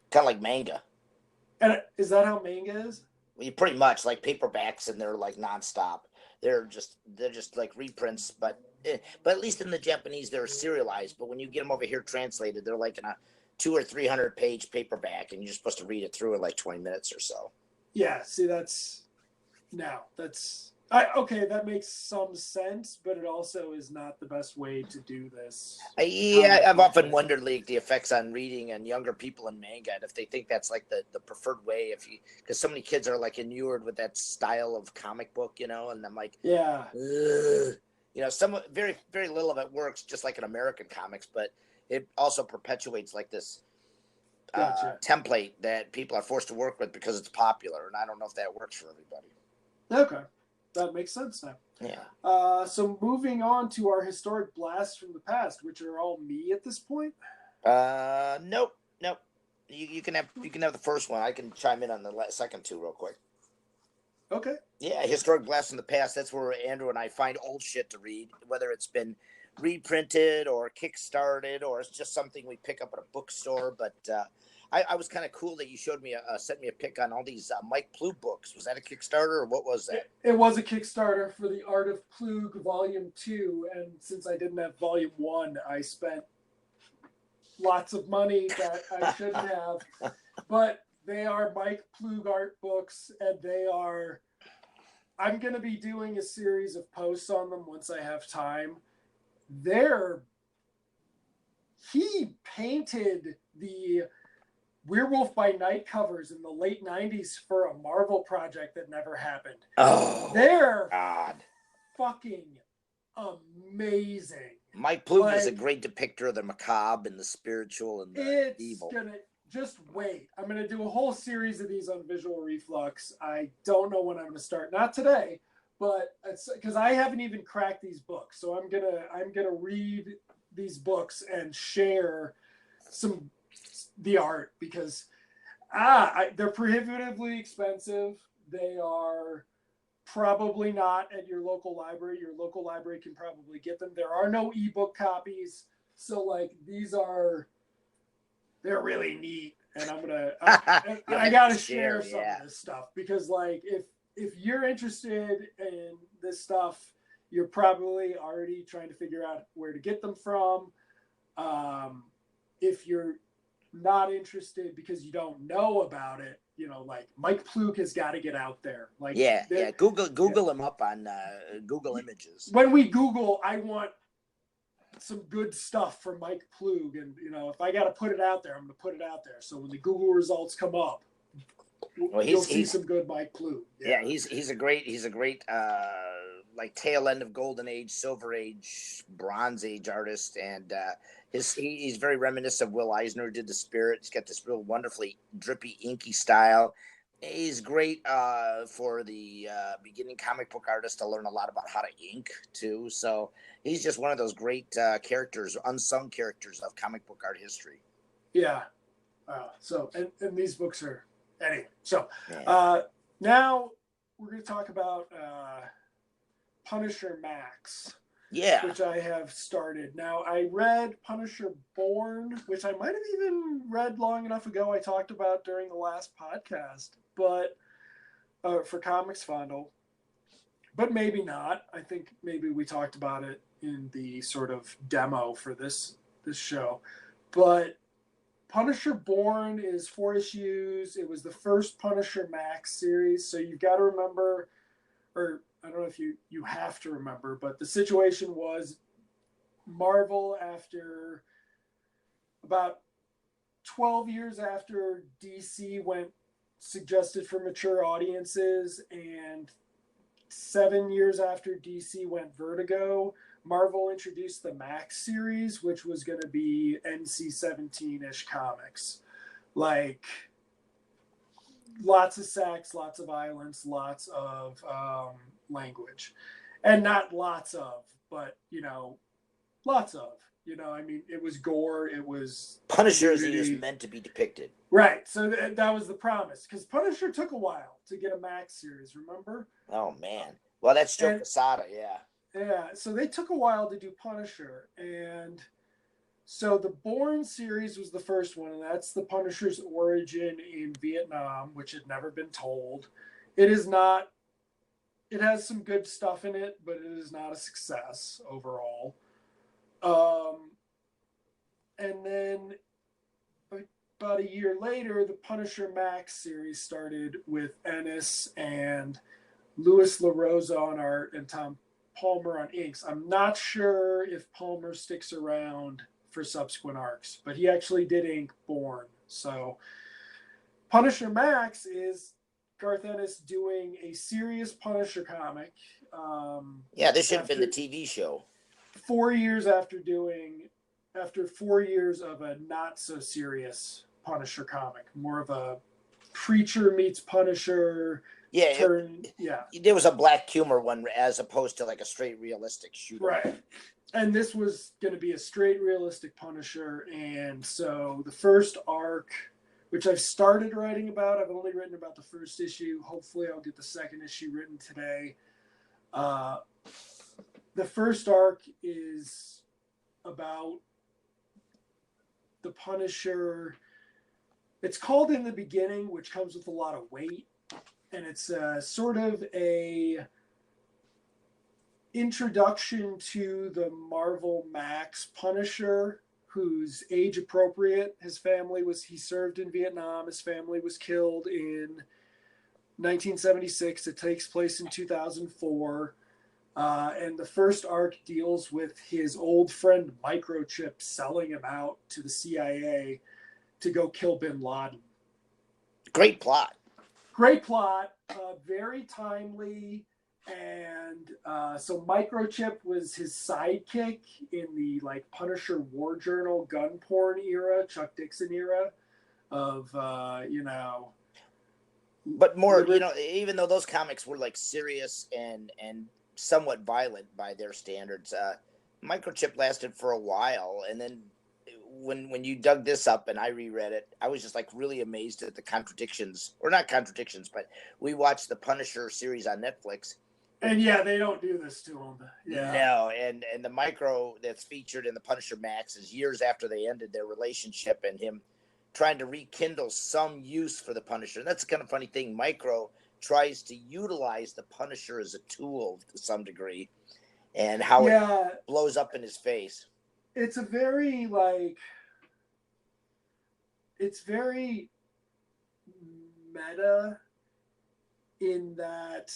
Speaker 1: Kind of like manga.
Speaker 2: And is that how manga is?
Speaker 1: Well, you pretty much like paperbacks, and they're like nonstop. They're just like reprints, but at least in the Japanese they're serialized. But when you get them over here translated, they're like in a 200 or 300 page paperback, and you're supposed to read it through in like 20 minutes or so.
Speaker 2: Yeah, see, that makes some sense, but it also is not the best way to do this.
Speaker 1: I've often wondered like the effects on reading and younger people in manga, and if they think that's like the preferred way, because so many kids are like inured with that style of comic book, and I'm like,
Speaker 2: yeah,
Speaker 1: some very, very little of it works, just like in American comics, but it also perpetuates like this template that people are forced to work with because it's popular, and I don't know if that works for everybody.
Speaker 2: Okay. That makes sense now.
Speaker 1: Yeah.
Speaker 2: So moving on to our historic blasts from the past, which are all me at this point.
Speaker 1: Nope. You can have the first one. I can chime in on the second two real quick.
Speaker 2: Okay.
Speaker 1: Yeah, historic blasts from the past. That's where Andrew and I find old shit to read, whether it's been reprinted or kickstarted, or it's just something we pick up at a bookstore. But I was kind of cool that you sent me a pic on all these Mike Ploog books. Was that a Kickstarter, or what was that?
Speaker 2: It was a Kickstarter for the Art of Ploog Volume 2, and since I didn't have Volume 1, I spent lots of money that I shouldn't have. But they are Mike Ploog art books, and I'm going to be doing a series of posts on them once I have time. He painted the Werewolf by Night covers in the late 90s for a Marvel project that never happened.
Speaker 1: Oh,
Speaker 2: they're
Speaker 1: God.
Speaker 2: Fucking amazing.
Speaker 1: Mike Ploog is a great depictor of the macabre and the spiritual and the evil.
Speaker 2: Just wait. I'm gonna do a whole series of these on Visual Reflux. I don't know when I'm gonna start. Not today, but it's because I haven't even cracked these books. So I'm gonna read these books and share the art because they're prohibitively expensive. They are probably not at your local library. Your local library can probably get them. There are no ebook copies. So like they're really neat. And I gotta share some of this stuff because like if you're interested in this stuff, you're probably already trying to figure out where to get them from. If you're not interested because you don't know about it, like Mike Ploog has got to get out there. Like
Speaker 1: Google him up on Google Images.
Speaker 2: When we Google, I want some good stuff from Mike Ploog, and if I got to put it out there, I'm going to put it out there. So when the Google results come up, you'll see some good Mike Ploog.
Speaker 1: Yeah, he's a great like tail end of Golden Age, Silver Age, Bronze Age artist, and he's very reminiscent of Will Eisner, who did The Spirit. He's got this real wonderfully drippy, inky style. He's great for the beginning comic book artist to learn a lot about how to ink too. So he's just one of those great characters, unsung characters of comic book art history.
Speaker 2: Yeah. So and these books are anyway. So now we're going to talk about Punisher Max.
Speaker 1: Yeah.
Speaker 2: Which I have started. Now, I read Punisher Born, which I might have even read long enough ago I talked about during the last podcast, but for Comics Fondle. But maybe not. I think maybe we talked about it in the sort of demo for this show. But Punisher Born is 4 issues. It was the first Punisher Max series, so you've got to remember, or I don't know if you have to remember, but the situation was Marvel, after about 12 years after DC went suggested for mature audiences and 7 years after DC went Vertigo, Marvel introduced the Max series, which was going to be NC-17-ish comics. Like lots of sex, lots of violence, lots of language, and not lots of, but lots of, I mean, it was gore, it was
Speaker 1: Punisher is meant to be depicted,
Speaker 2: right? So that was the promise, because Punisher took a while to get a Max series, remember?
Speaker 1: Oh man, well that's Joe Quesada.
Speaker 2: Yeah, so they took a while to do Punisher, and so the Bourne series was the first one, and that's the Punisher's origin in Vietnam, which had never been told. It has some good stuff in it, but it is not a success overall. And then about a year later, the Punisher Max series started with Ennis and Louis LaRosa on art and Tom Palmer on inks. I'm not sure if Palmer sticks around for subsequent arcs, but he actually did ink Bourne. So Punisher Max is Garth Ennis doing a serious Punisher comic.
Speaker 1: This should have been the TV show.
Speaker 2: 4 years after 4 years of a not so serious Punisher comic, more of a Preacher meets Punisher. There was a black humor one as opposed to like a straight realistic shooter. Right. And this was going to be a straight realistic Punisher. And so the first arc, which I've started writing about, I've only written about the first issue. Hopefully I'll get the second issue written today. The first arc is about the Punisher. It's called In the Beginning, which comes with a lot of weight. And it's sort of a introduction to the Marvel Max Punisher, who's age appropriate. He served in Vietnam. His family was killed in 1976. It takes place in 2004. And the first arc deals with his old friend Microchip selling him out to the CIA. to go kill Bin Laden.
Speaker 1: Great plot.
Speaker 2: Great plot, very timely. And so Microchip was his sidekick in the like Punisher War Journal gun porn era, Chuck Dixon era of
Speaker 1: But more, even though those comics were like serious and somewhat violent by their standards, Microchip lasted for a while, and then when you dug this up and I reread it, I was just like really amazed at the contradictions, or not contradictions, but we watched the Punisher series on Netflix.
Speaker 2: And yeah, they don't do this to him. Yeah.
Speaker 1: No, and the Micro that's featured in the Punisher Max is years after they ended their relationship, and him trying to rekindle some use for the Punisher. And that's the kind of funny thing. Micro tries to utilize the Punisher as a tool to some degree, and how it blows up in his face.
Speaker 2: It's a very it's very meta in that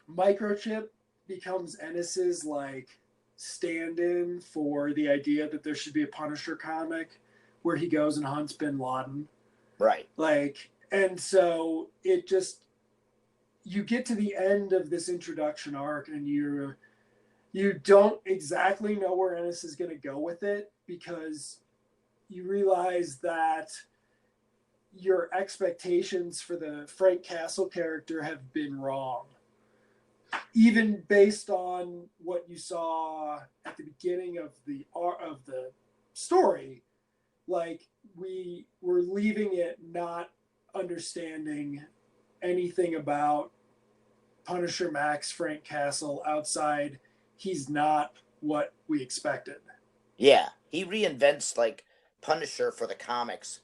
Speaker 2: Microchip becomes Ennis's like stand-in for the idea that there should be a Punisher comic where he goes and hunts Bin Laden.
Speaker 1: Right.
Speaker 2: And so it just, you get to the end of this introduction arc and you don't exactly know where Ennis is going to go with it, because you realize that your expectations for the Frank Castle character have been wrong. Even based on what you saw at the beginning of the story, like we were leaving it not understanding anything about Punisher Max Frank Castle outside he's not what we expected.
Speaker 1: Yeah, he reinvents like Punisher for the comics,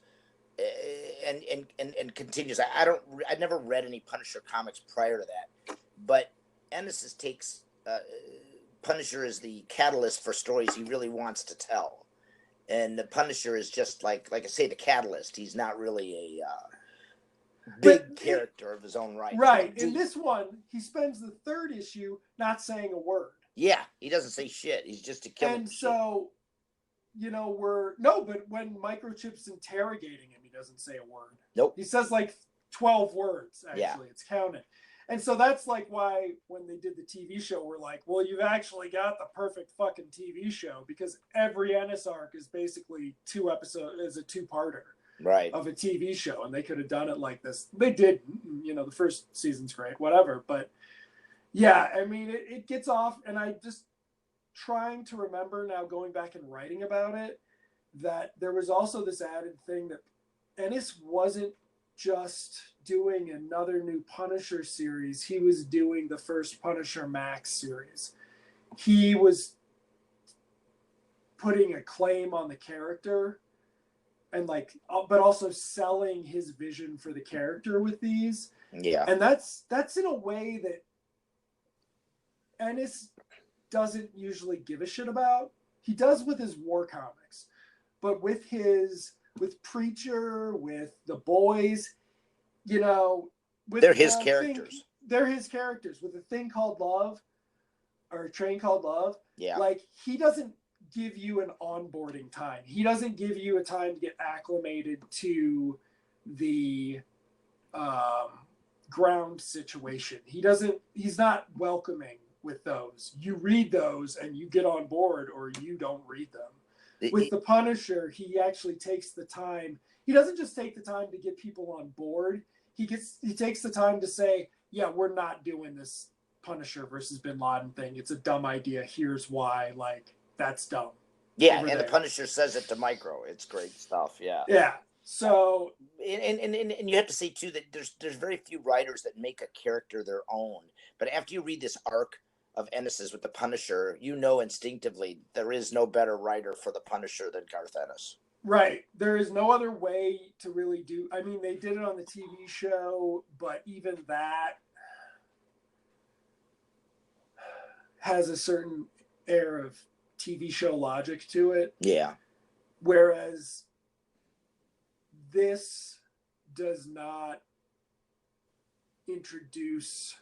Speaker 1: and continues. I never read any Punisher comics prior to that, but Ennis takes Punisher as the catalyst for stories he really wants to tell, and the Punisher is just like I say, the catalyst. He's not really a big character of his own right.
Speaker 2: Right. In this one, he spends the third issue not saying a word.
Speaker 1: Yeah, he doesn't say shit. He's just a killer.
Speaker 2: And so, but when Microchip's interrogating him, he doesn't say a word.
Speaker 1: Nope.
Speaker 2: He says like 12 words, actually.
Speaker 1: Yeah.
Speaker 2: It's counted. And so that's like why when they did the TV show, we're like, well, you've actually got the perfect fucking TV show, because every Ennis arc is basically 2 episodes, is a 2-parter.
Speaker 1: Right.
Speaker 2: Of a TV show, and they could have done it like this. They did, the first season's great, whatever. But yeah, I mean, it gets off, and I just trying to remember now, going back and writing about it, that there was also this added thing that Ennis wasn't just doing another new Punisher series. He was doing the first Punisher Max series. He was putting a claim on the character, and but also selling his vision for the character with these.
Speaker 1: Yeah.
Speaker 2: And that's in a way that Ennis doesn't usually give a shit about. He does with his war comics, but with Preacher, with the boys,
Speaker 1: they're his characters.
Speaker 2: They're his characters with a thing called love, or a train called love.
Speaker 1: Yeah.
Speaker 2: Like, he doesn't give you an onboarding time. He doesn't give you a time to get acclimated to the ground situation. He's not welcoming with those. You read those and you get on board, or you don't read them. With the Punisher, he actually takes the time. He doesn't just take the time to get people on board. He takes the time to say, yeah, we're not doing this Punisher versus Bin Laden thing. It's a dumb idea. Here's why. That's dumb.
Speaker 1: Yeah, and the Punisher says it to Micro. It's great stuff. Yeah.
Speaker 2: Yeah. So,
Speaker 1: and you have to say too that there's very few writers that make a character their own. But after you read this arc of Ennis's with the Punisher, instinctively there is no better writer for the Punisher than Garth Ennis.
Speaker 2: Right. There is no other way to really do. I mean, they did it on the TV show, but even that has a certain air of TV show logic to it.
Speaker 1: Yeah.
Speaker 2: Whereas this does not introduce.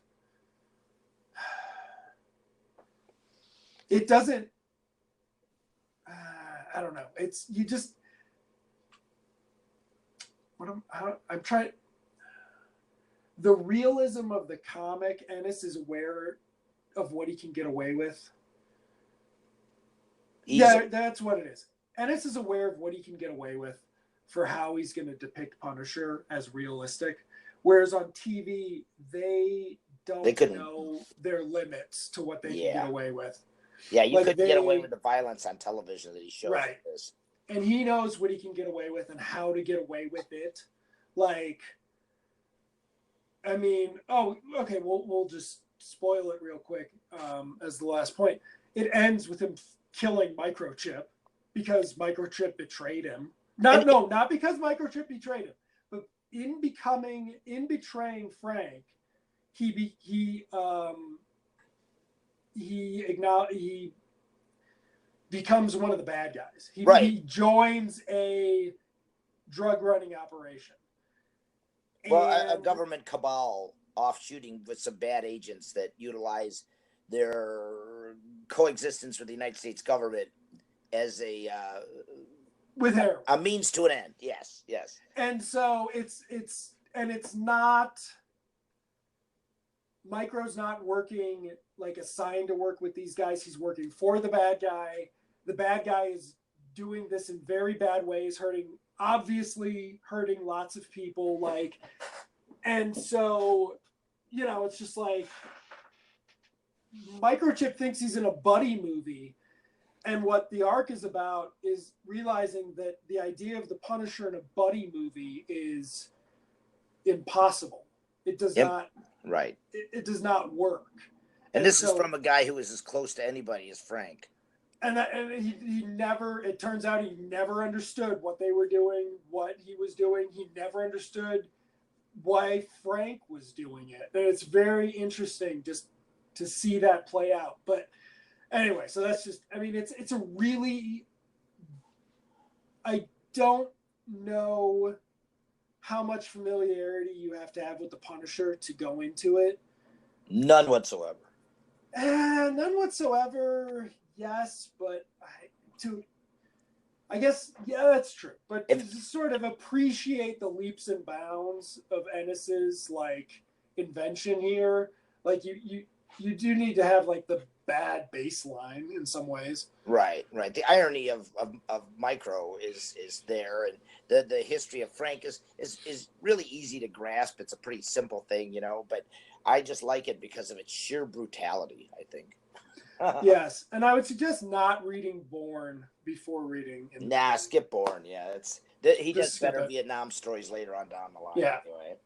Speaker 2: It doesn't. I don't know. I'm trying. The realism of the comic, Ennis is aware of what he can get away with. That's what it is. Ennis is aware of what he can get away with for how he's going to depict Punisher as realistic. Whereas on TV, they don't know their limits to what they can get away with.
Speaker 1: Yeah, you couldn't get away with the violence on television that he shows.
Speaker 2: Right. And he knows what he can get away with and how to get away with it. Like, I mean, okay, we'll just spoil it real quick as the last point. It ends with him killing Microchip because Microchip betrayed him. Not because Microchip betrayed him, but in betraying Frank, he becomes one of the bad guys. He joins a drug running operation.
Speaker 1: Well, a government cabal offshooting with some bad agents that utilize their coexistence with the United States government as a means to an end. Yes.
Speaker 2: And so it's not, Micro's not working like assigned to work with these guys. He's working for the bad guy. The bad guy is doing this in very bad ways, obviously hurting lots of people, like, and so, it's just like Microchip thinks he's in a buddy movie, and what the arc is about is realizing that the idea of the Punisher in a buddy movie is impossible. It does not.
Speaker 1: Right.
Speaker 2: It does not work.
Speaker 1: And this is from a guy who is as close to anybody as Frank.
Speaker 2: And he never, it turns out he never understood what they were doing, what he was doing. He never understood why Frank was doing it. And it's very interesting just to see that play out. But anyway, so that's just, I mean, it's a really, I don't know how much familiarity you have to have with the Punisher to go into it.
Speaker 1: None whatsoever.
Speaker 2: None whatsoever. Yes, but I guess, yeah, that's true. But to sort of appreciate the leaps and bounds of Ennis's like invention here, like you do need to have like the bad baseline in some ways. Right.
Speaker 1: The irony of Micro is there, and the history of Frank is really easy to grasp. It's a pretty simple thing, but I just like it because of its sheer brutality, I think.
Speaker 2: Yes, and I would suggest not reading Bourne before reading.
Speaker 1: Skip Bourne. Yeah, he does better Vietnam stories later on down the line.
Speaker 2: Yeah.
Speaker 1: Anyway.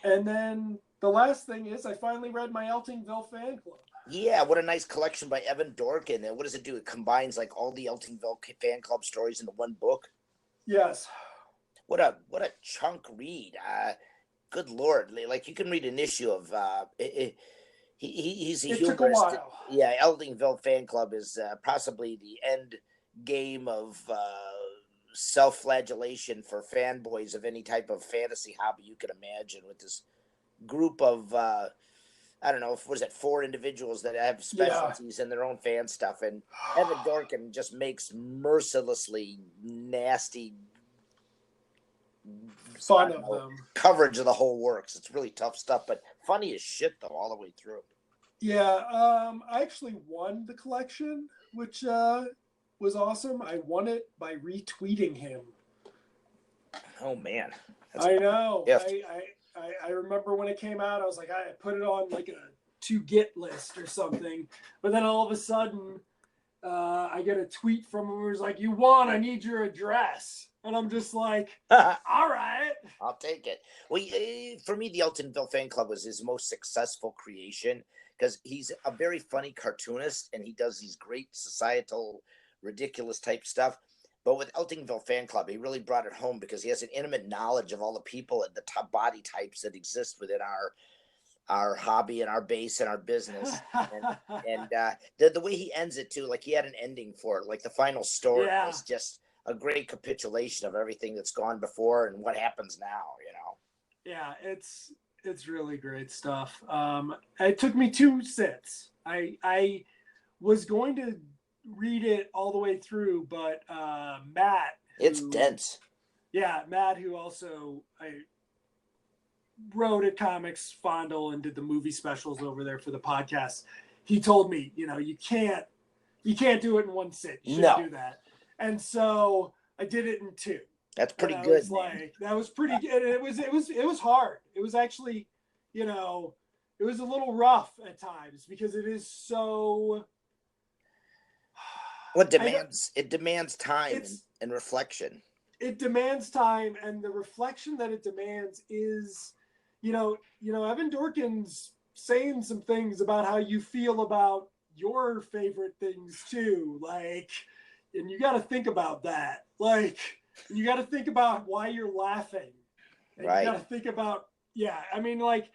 Speaker 2: And then the last thing is I finally read my Eltingville fan club.
Speaker 1: Yeah, what a nice collection by Evan Dorkin. And what does it do? It combines like all the Eltingville fan club stories into one book.
Speaker 2: Yes.
Speaker 1: What a chunk read. Good Lord. Like you can read an issue of he's a humorist.
Speaker 2: Took a while.
Speaker 1: Yeah, Eltingville Fan Club is possibly the end game of self-flagellation for fanboys of any type of fantasy hobby you can imagine, with this group of I don't know, 4 individuals that have specialties in their own fan stuff, and Evan Dorkin just makes mercilessly nasty
Speaker 2: fun of them
Speaker 1: coverage of the whole works. It's really tough stuff, but funny as shit though all the way through.
Speaker 2: Yeah, I actually won the collection, which was awesome. I won it by retweeting him.
Speaker 1: Oh man,
Speaker 2: I know. I remember when it came out, I was like, I put it on like a to get list or something, but then all of a sudden I get a tweet from him where he's like, "You won, I need your address." And I'm just like, all right.
Speaker 1: I'll take it. Well, for me, the Eltonville Fan Club was his most successful creation because he's a very funny cartoonist and he does these great societal, ridiculous type stuff. But with Eltingville Fan Club, he really brought it home because he has an intimate knowledge of all the people and the top body types that exist within our hobby and our base and our business. and the way he ends it too, like he had an ending for it. Like the final story was just a great capitulation of everything that's gone before and what happens now,
Speaker 2: Yeah, it's really great stuff. It took me 2 sits. I was going to read it all the way through, but Matt,
Speaker 1: it's dense.
Speaker 2: yeah, Matt, who also I wrote at Comics Fondle and did the movie specials over there for the podcast. He told me, you can't do it in one sit. You shouldn't do that. And so I did it in two.
Speaker 1: That's pretty
Speaker 2: and I
Speaker 1: good.
Speaker 2: Was like, that was pretty good. It was hard. It was actually, it was a little rough at times because it is so.
Speaker 1: Well, it demands time and reflection.
Speaker 2: It demands time, and the reflection that it demands is, Evan Dorkin's saying some things about how you feel about your favorite things too, like, and you got to think about that, like, you got to think about why you're laughing, and
Speaker 1: right.
Speaker 2: You got to think about, I mean, like,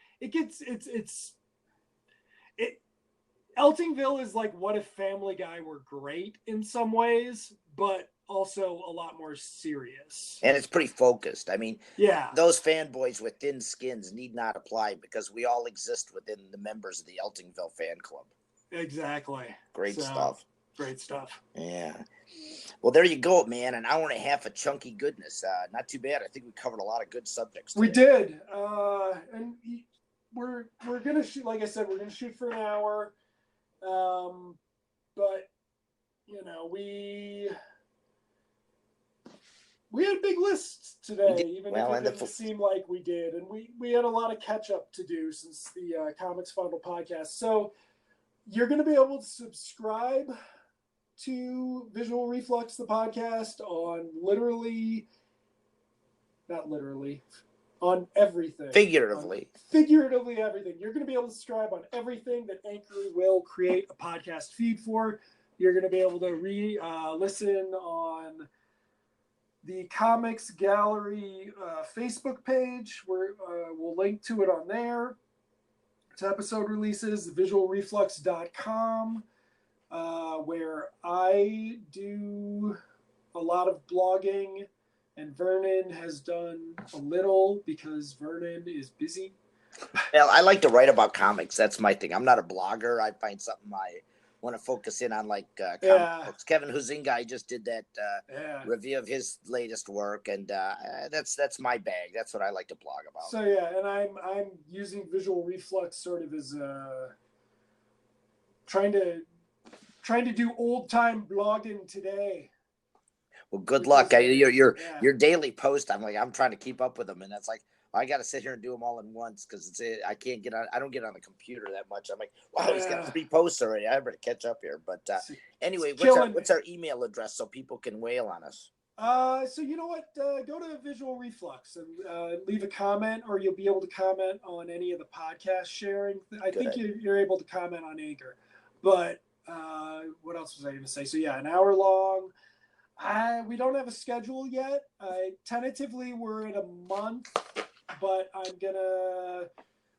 Speaker 2: Eltingville is like what if Family Guy were great in some ways, but also a lot more serious.
Speaker 1: And it's pretty focused. I mean,
Speaker 2: yeah,
Speaker 1: those fanboys with thin skins need not apply because we all exist within the members of the Eltingville fan club.
Speaker 2: Exactly.
Speaker 1: Great stuff.
Speaker 2: Great stuff.
Speaker 1: Yeah. Well, there you go, man. An hour and a half of chunky goodness. Not too bad. I think we covered a lot of good subjects today.
Speaker 2: We did. And we're going to shoot, like I said, we're going to shoot for an hour. But, we had a big list today, even if it didn't seem like we did. And we had a lot of catch up to do since the Comics Fondle podcast. So you're going to be able to subscribe to Visual Reflux, the podcast, on on everything.
Speaker 1: Figuratively
Speaker 2: everything. You're going to be able to subscribe on everything that Anchor will create a podcast feed for. You're going to be able to listen on the Comics Gallery Facebook page, where we'll link to it on there. To episode releases, visualreflux.com, where I do a lot of blogging, and Vernon has done a little because Vernon is busy.
Speaker 1: Well, I like to write about comics. That's my thing. I'm not a blogger. I find something I want to focus in on, like comic books. Kevin Huizinga just did that review of his latest work, and that's my bag. That's what I like to blog about.
Speaker 2: So and I'm using Visual Reflux sort of as trying to do old time blogging today.
Speaker 1: Well, good luck. Your daily post, I'm trying to keep up with them, and that's like, I got to sit here and do them all in once because I can't get on. I don't get on the computer that much. I'm like, wow, he's got 3 posts already. I better catch up here. But anyway, what's our email address so people can wail on us?
Speaker 2: So you know what? Go to Visual Reflux and leave a comment, or you'll be able to comment on any of the podcast sharing. I think you're able to comment on Anchor. But what else was I going to say? So an hour long. We don't have a schedule yet. Tentatively, we're at a month, but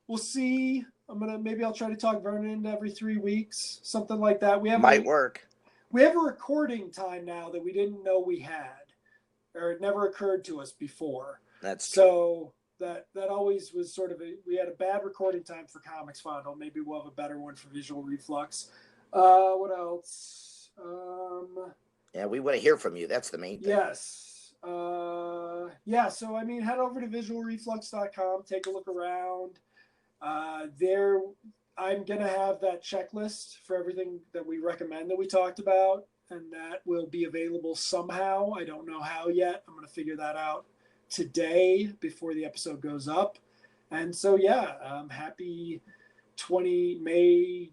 Speaker 2: we'll see. Maybe I'll try to talk Vernon every 3 weeks, something like that.
Speaker 1: Might work.
Speaker 2: We have a recording time now that we didn't know we had, or it never occurred to us before.
Speaker 1: That's
Speaker 2: so true. That always was sort of we had a bad recording time for Comics Fondle. Maybe we'll have a better one for Visual Reflux. What else?
Speaker 1: Yeah, we want to hear from you. That's the main thing.
Speaker 2: Yes. So, head over to visualreflux.com. Take a look around. There, I'm going to have that checklist for everything that we recommend that we talked about, and that will be available somehow. I don't know how yet. I'm going to figure that out today before the episode goes up. And so, happy May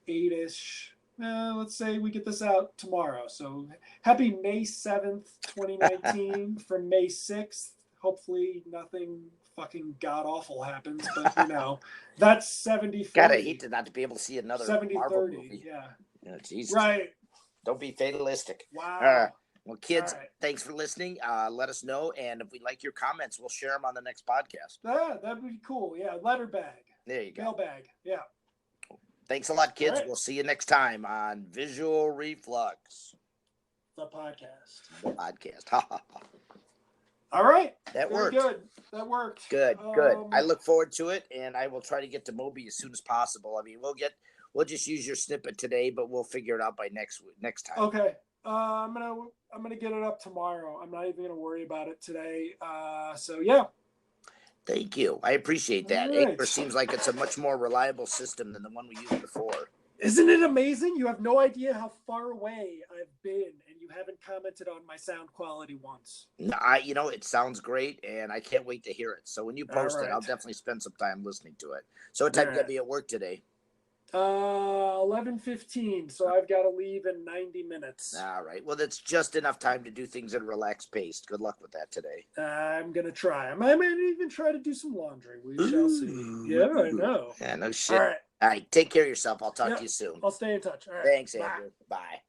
Speaker 2: 8-ish. Let's say we get this out tomorrow. So happy May 7th, 2019 from May 6th. Hopefully nothing fucking god-awful happens, but that's 70-40.
Speaker 1: Gotta hate to not to be able to see another
Speaker 2: 70-30,
Speaker 1: Marvel movie.
Speaker 2: Yeah.
Speaker 1: Jesus.
Speaker 2: Right.
Speaker 1: Don't be fatalistic.
Speaker 2: Wow.
Speaker 1: Well, kids, Thanks for listening. Let us know, and if we like your comments, we'll share them on the next podcast.
Speaker 2: That'd be cool. Yeah, letter bag.
Speaker 1: There you go.
Speaker 2: Mail bag. Yeah.
Speaker 1: Thanks a lot, kids. We'll see you next time on Visual Reflux.
Speaker 2: The podcast. All right.
Speaker 1: That worked.
Speaker 2: Good. That worked.
Speaker 1: Good. I look forward to it, and I will try to get to Moby as soon as possible. I mean, we'll just use your snippet today, but we'll figure it out by next time.
Speaker 2: Okay. I'm gonna get it up tomorrow. I'm not even gonna worry about it today. So yeah.
Speaker 1: Thank you. I appreciate that.
Speaker 2: All right.
Speaker 1: Anchor seems like it's a much more reliable system than the one we used before.
Speaker 2: Isn't it amazing? You have no idea how far away I've been, and you haven't commented on my sound quality once.
Speaker 1: It sounds great, and I can't wait to hear it. So when you post it, I'll definitely spend some time listening to it. So what time you gotta be at work today?
Speaker 2: 11:15. So I've got to leave in 90 minutes.
Speaker 1: All right. Well, that's just enough time to do things at a relaxed pace. Good luck with that today.
Speaker 2: I'm gonna try. I might even try to do some laundry. We shall see. Yeah, I know.
Speaker 1: Yeah, no shit.
Speaker 2: All right.
Speaker 1: All right. Take care of yourself. I'll talk to you soon.
Speaker 2: I'll stay in touch. All right.
Speaker 1: Thanks,
Speaker 2: Bye.
Speaker 1: Andrew. Bye.